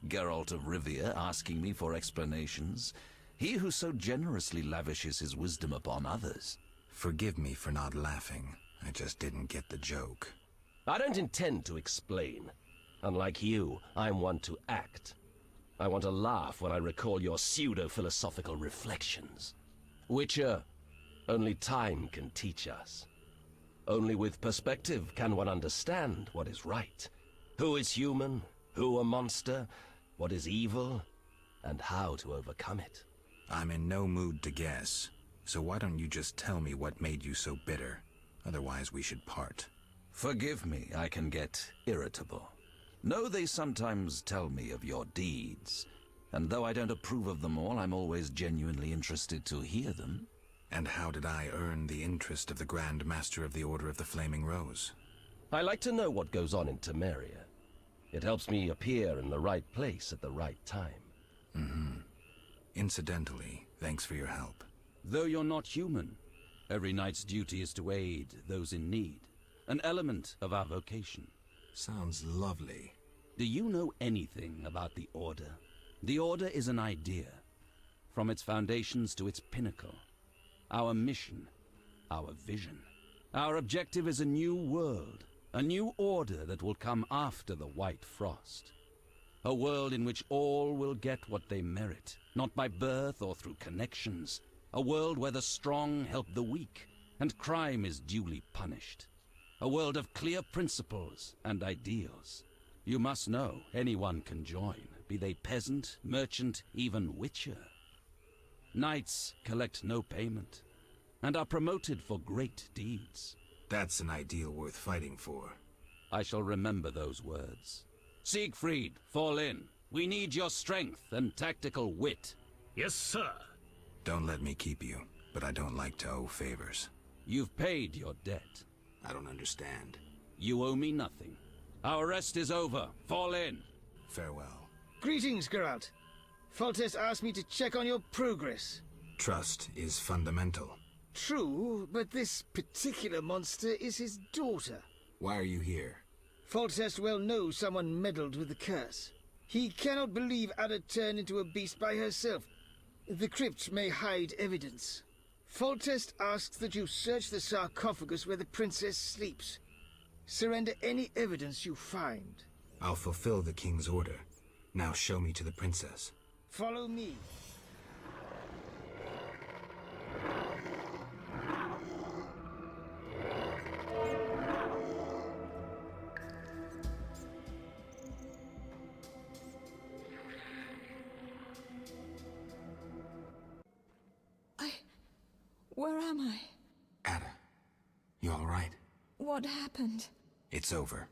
Geralt of Rivia asking me for explanations. He who so generously lavishes his wisdom upon others. Forgive me for not laughing. I just didn't get the joke. I don't intend to explain. Unlike you, I'm one to act. I want to laugh when I recall your pseudo-philosophical reflections. 𝐕itcher, only time can teach us. Only with perspective can one understand what is right. Who is human, who a monster, what is evil, and how to overcome it. I'm in no mood to guess, so why don't you just tell me what made you so bitter? Otherwise, we should part. Forgive me, I can get irritable. Know they sometimes tell me of your deeds, and though I don't approve of them all, I'm always genuinely interested to hear them. And how did I earn the interest of the Grand Master of the Order of the Flaming Rose? I like to know what goes on in Temeria. It helps me appear in the right place at the right time. Mm-hmm. Incidentally, thanks for your help. Though you're not human, every knight's duty is to aid those in need. An element of our vocation. Sounds lovely. Do you know anything about the Order? The Order is an idea. From its foundations to its pinnacle. Our mission. Our vision. Our objective is a new world. A new order that will come after the White Frost. A world in which all will get what they merit. Not by birth or through connections. A world where the strong help the weak, and crime is duly punished. A world of clear principles and ideals. You must know anyone can join, be they peasant, merchant, even 𝐕itcher. Knights collect no payment, and are promoted for great deeds. That's an ideal worth fighting for. I shall remember those words. Siegfried, fall in. We need your strength and tactical wit. Yes, sir. Don't let me keep you, but I don't like to owe favors. You've paid your debt. I don't understand. You owe me nothing. Our rest is over. Fall in. Farewell. Greetings, Geralt. Foltest asked me to check on your progress. Trust is fundamental. True, but this particular monster is his daughter. Why are you here? Foltest well knows someone meddled with the curse. He cannot believe Ada turned into a beast by herself. The crypt may hide evidence. Foltest asks that you search the sarcophagus where the princess sleeps. Surrender any evidence you find. I'll fulfill the king's order. Now show me to the princess. Follow me. Where am I? Ada, you all right? What happened? It's over.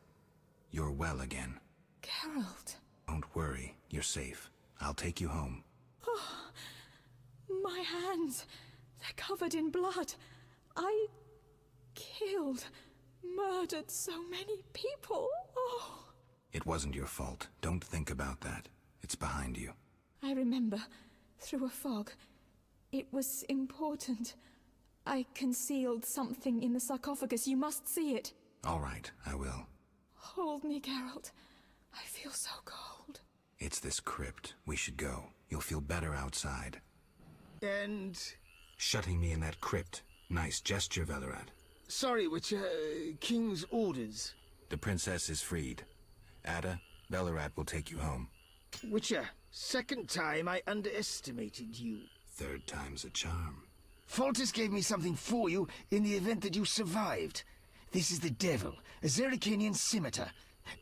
You're well again. Geralt. Don't worry, you're safe. I'll take you home. Oh, my hands. They're covered in blood. I killed, murdered so many people. Oh. It wasn't your fault. Don't think about that. It's behind you. I remember, through a fog. It was important. I concealed something in the sarcophagus. You must see it. All right, I will. Hold me, Geralt. I feel so cold. It's this crypt. We should go. You'll feel better outside. And... Shutting me in that crypt. Nice gesture, 𝐕ampire. Sorry, King's orders. The princess is freed. Ada, 𝐕ampire will take you home. Witcher, second time I underestimated you. Third time's a charm. Foltest gave me something for you in the event that you survived. This is the devil, a Zerrikanian scimitar.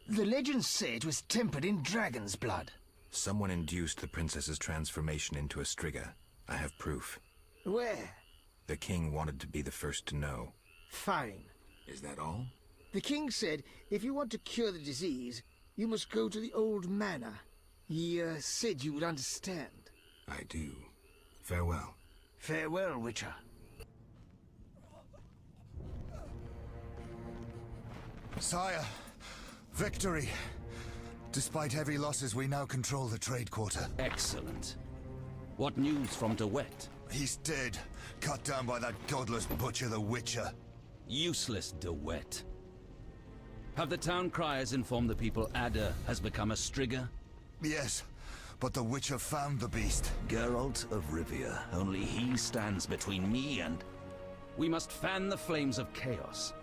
The legends say it was tempered in dragon's blood. Someone induced the princess's transformation into a striga. I have proof. Where? The king wanted to be the first to know. Fine. Is that all? The king said if you want to cure the disease, you must go to the old manor. He said you would understand. I do. Farewell. Farewell, Witcher. Sire, victory. Despite heavy losses, we now control the trade quarter. Excellent. What news from 𝐸wet? He's dead. Cut down by that godless butcher, the Witcher. Useless 𝐸wet. Have the town criers informed the people Ada has become a striga? Yes, but the Witcher found the beast. Geralt of Rivia. Only he stands between me and... We must fan the flames of chaos.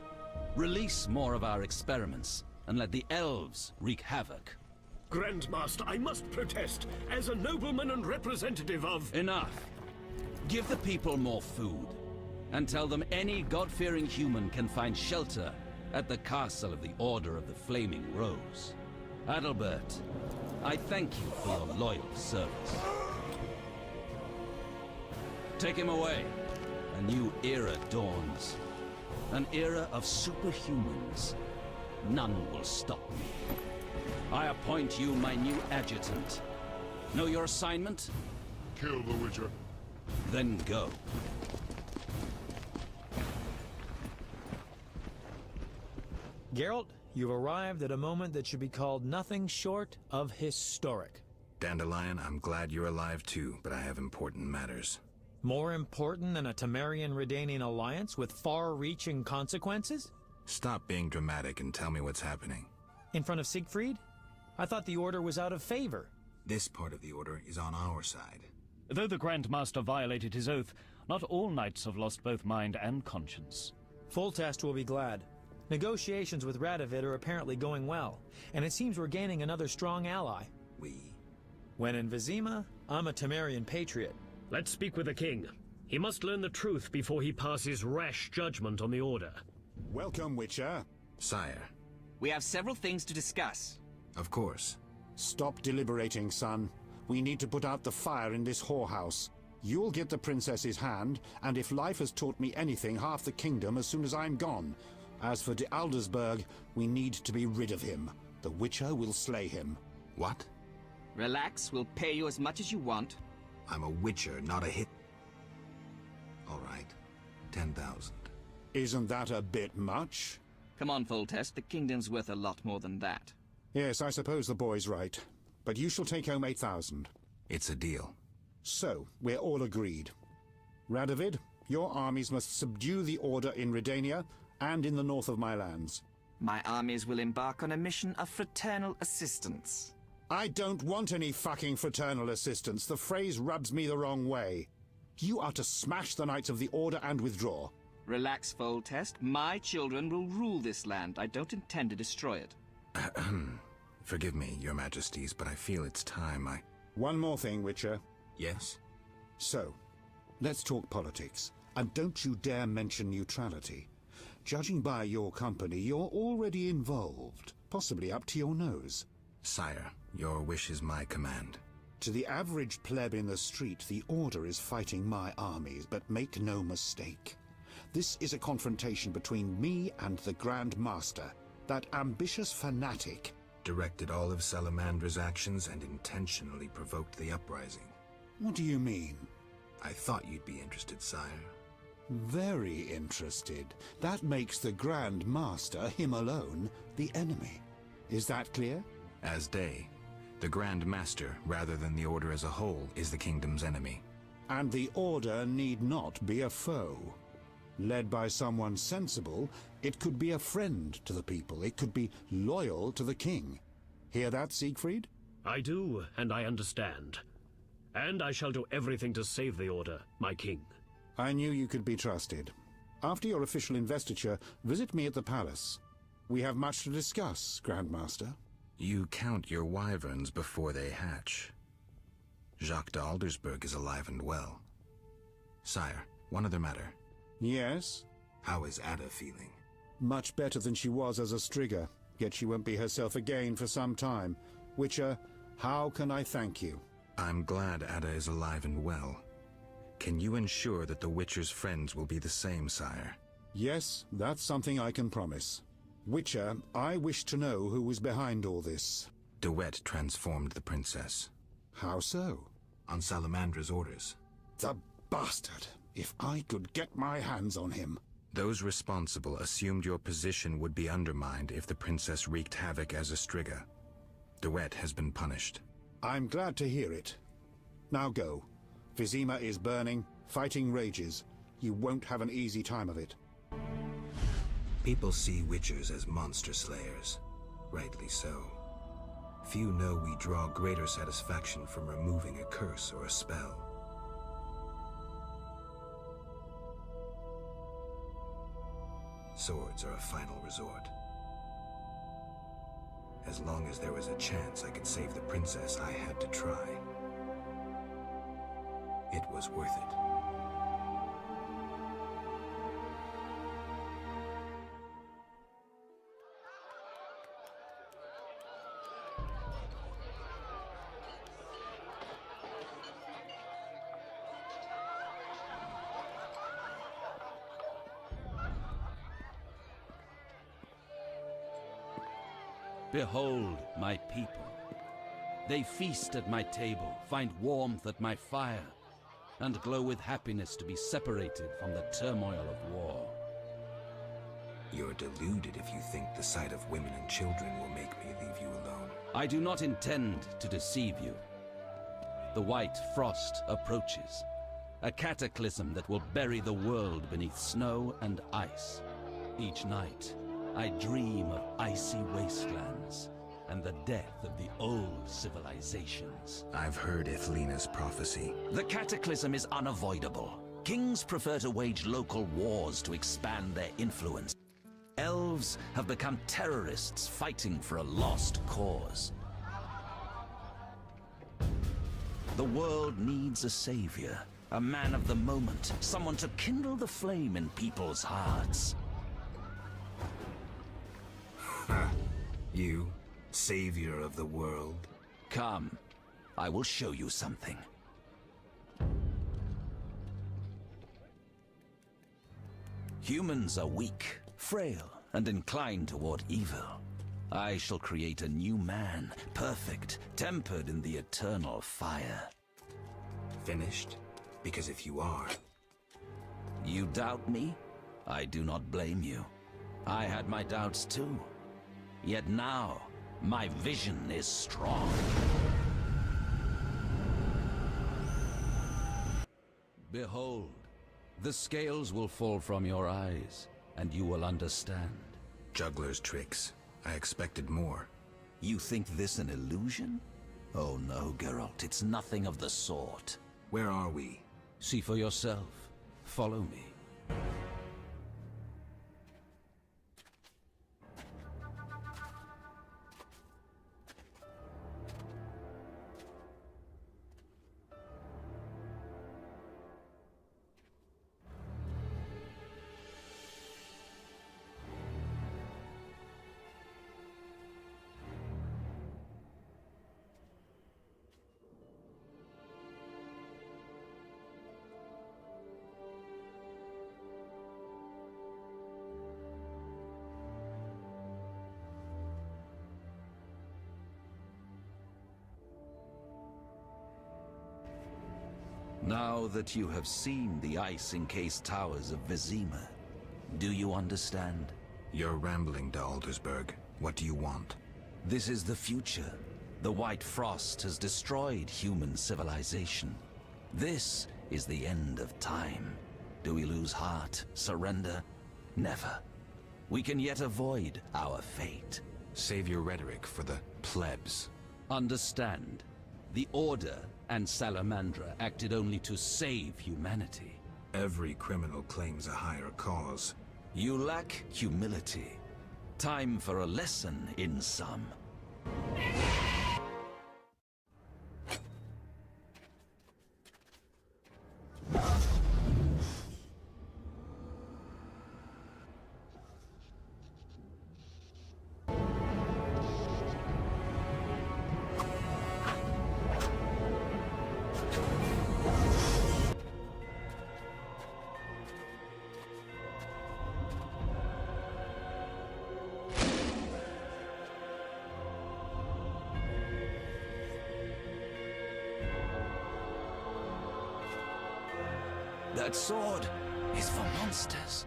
Release more of our experiments, and let the elves wreak havoc. Grandmaster, I must protest, as a nobleman and representative of... Enough. Give the people more food, and tell them any God-fearing human can find shelter at the castle of the Order of the Flaming Rose. Adalbert, I thank you for your loyal service. Take him away. A new era dawns. An era of superhumans. None will stop me. I appoint you my new adjutant. Know your assignment? Kill the Witcher. Then go. Geralt, you've arrived at a moment that should be called nothing short of historic. Dandelion, I'm glad you're alive too, but I have important matters. More important than a Temerian-Redanian alliance with far-reaching consequences? Stop being dramatic and tell me what's happening. In front of Siegfried? I thought the Order was out of favor. This part of the Order is on our side. Though the Grand Master violated his oath, not all knights have lost both mind and conscience. Foltest will be glad. Negotiations with Radovid are apparently going well, and it seems we're gaining another strong ally. When in Vizima, I'm a Temerian patriot. Let's speak with the king. He must learn the truth before he passes rash judgment on the Order. Welcome, Witcher. Sire. We have several things to discuss. Of course. Stop deliberating, son. We need to put out the fire in this whorehouse. You'll get the princess's hand, and if life has taught me anything, half the kingdom as soon as I'm gone. As for de Aldersberg, we need to be rid of him. The Witcher will slay him. What? Relax, we'll pay you as much as you want. I'm a Witcher, not a hit. All right. 10,000. Isn't that a bit much? Come on, Foltest, the kingdom's worth a lot more than that. Yes, I suppose the boy's right. But you shall take home 8,000. It's a deal. So, we're all agreed. Radovid, your armies must subdue the Order in Redania and in the north of my lands. My armies will embark on a mission of fraternal assistance. I don't want any fucking fraternal assistance. The phrase rubs me the wrong way. You are to smash the Knights of the Order and withdraw. Relax, Foltest. My children will rule this land. I don't intend to destroy it. Forgive me, your majesties, but I feel it's time I... One more thing, Witcher. Yes? So, let's talk politics. And don't you dare mention neutrality. Judging by your company, you're already involved, possibly up to your nose. Sire, your wish is my command. To the average pleb in the street, the Order is fighting my armies, but make no mistake. This is a confrontation between me and the Grand Master, that ambitious fanatic. Directed all of Salamandra's actions and intentionally provoked the uprising. What do you mean? I thought you'd be interested, sire. Very interested. That makes the Grand Master, him alone, the enemy. Is that clear? As day. The Grand Master, rather than the Order as a whole, is the kingdom's enemy. And the Order need not be a foe. Led by someone sensible, it could be a friend to the people. It could be loyal to the king. Hear that, Siegfried? I do, and I understand. And I shall do everything to save the Order, my king. I knew you could be trusted. After your official investiture, visit me at the palace. We have much to discuss, Grandmaster. You count your wyverns before they hatch. Jacques d'Aldersberg is alive and well. Sire, one other matter. Yes? How is Ada feeling? Much better than she was as a Strigger, yet she won't be herself again for some time. Witcher, how can I thank you? I'm glad Ada is alive and well. Can you ensure that the Witcher's friends will be the same, sire? Yes, that's something I can promise. Witcher, I wish to know who was behind all this. De Wet transformed the princess. How so? On Salamandra's orders. The bastard! If I could get my hands on him. Those responsible assumed your position would be undermined if the princess wreaked havoc as a Strigger. De Wet has been punished. I'm glad to hear it. Now go. Vizima is burning, fighting rages. You won't have an easy time of it. People see Witchers as monster slayers. Rightly so. Few know we draw greater satisfaction from removing a curse or a spell. Swords are a final resort. As long as there was a chance I could save the princess, I had to try. It was worth it. Behold my people. They feast at my table, find warmth at my fire, and glow with happiness to be separated from the turmoil of war. You're deluded if you think the sight of women and children will make me leave you alone. I do not intend to deceive you. The white frost approaches, a cataclysm that will bury the world beneath snow and ice. Each night, I dream of icy wastelands and the death of the old civilizations. I've heard Ithlina's prophecy. The cataclysm is unavoidable. Kings prefer to wage local wars to expand their influence. Elves have become terrorists fighting for a lost cause. The world needs a savior, a man of the moment, someone to kindle the flame in people's hearts. You, savior of the world? Come, I will show you something. Humans are weak, frail, and inclined toward evil. I shall create a new man, perfect, tempered in the eternal fire. Finished? Because if you are... You doubt me? I do not blame you. I had my doubts too. Yet now, my vision is strong. Behold, the scales will fall from your eyes, and you will understand. Juggler's tricks. I expected more. You think this an illusion? Oh no, Geralt, it's nothing of the sort. Where are we? See for yourself. Follow me. Now that you have seen the ice-encased towers of Vizima, do you understand? You're rambling to Aldersburg. What do you want? This is the future. The White Frost has destroyed human civilization. This is the end of time. Do we lose heart, surrender? Never. We can yet avoid our fate. Save your rhetoric for the plebs. Understand, the Order and Salamandra acted only to save humanity. Every criminal claims a higher cause. You lack humility. Time for a lesson in some. That sword is for monsters.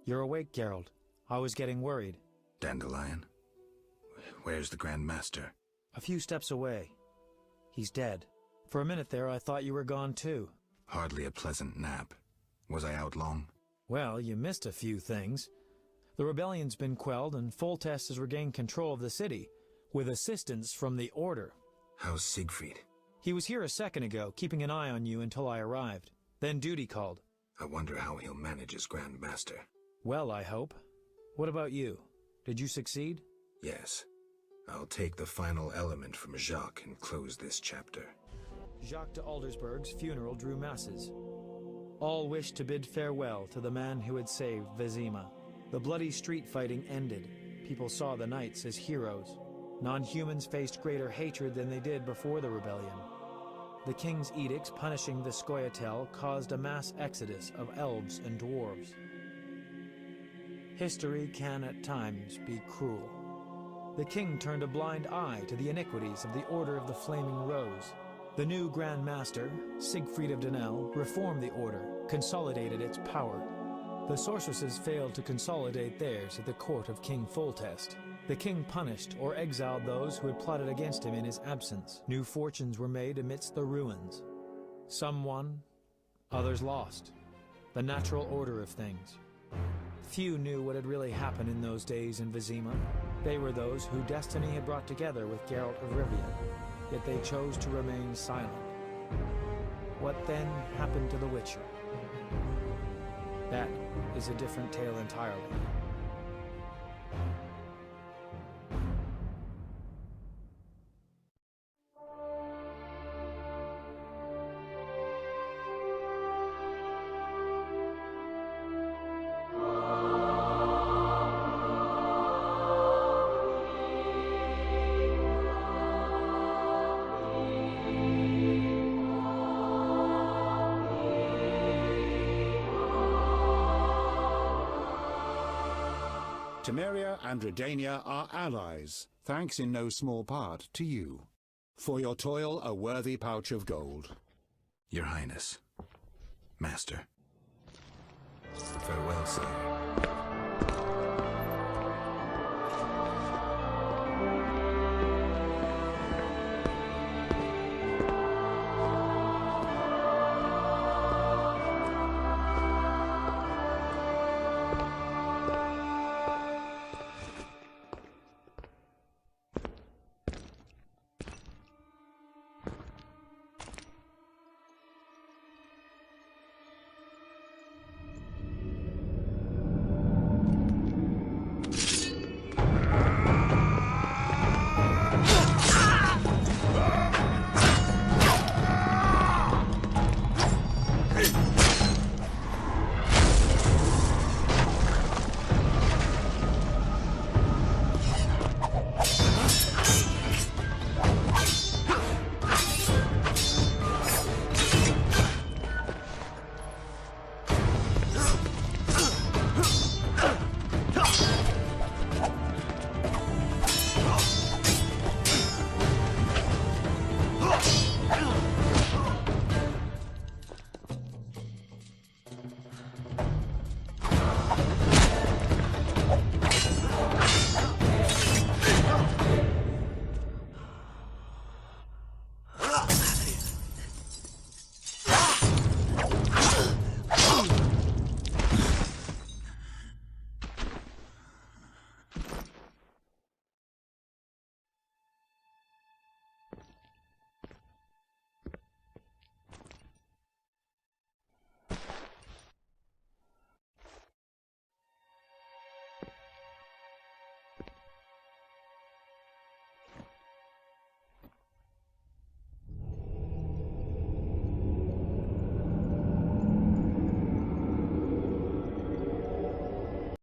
You're awake, Geralt. I was getting worried. Dandelion? Where's the Grand Master? A few steps away. He's dead. For a minute there, I thought you were gone too. Hardly a pleasant nap. Was I out long? Well, you missed a few things. The rebellion's been quelled and Foltest has regained control of the city, with assistance from the Order. How's Siegfried? He was here a second ago, keeping an eye on you until I arrived. Then duty called. I wonder how he'll manage as Grand Master. Well, I hope. What about you? Did you succeed? Yes. I'll take the final element from Jacques and close this chapter. Jacques de Aldersburg's funeral drew masses. All wished to bid farewell to the man who had saved Vizima. The bloody street fighting ended. People saw the knights as heroes. Non-humans faced greater hatred than they did before the rebellion. The king's edicts punishing the Scoia'tael caused a mass exodus of elves and dwarves. History can at times be cruel. The king turned a blind eye to the iniquities of the Order of the Flaming Rose. The new Grand Master, Siegfried of Dunel, reformed the Order, consolidated its power. The sorceresses failed to consolidate theirs at the court of King Foltest. The king punished or exiled those who had plotted against him in his absence. New fortunes were made amidst the ruins. Some won, others lost. The natural order of things. Few knew what had really happened in those days in Vizima. They were those who destiny had brought together with Geralt of Rivia, yet they chose to remain silent. What then happened to the Witcher? That is a different tale entirely. Temeria and Redania are allies, thanks in no small part to you. For your toil, a worthy pouch of gold. Your Highness. Master. Farewell, sire.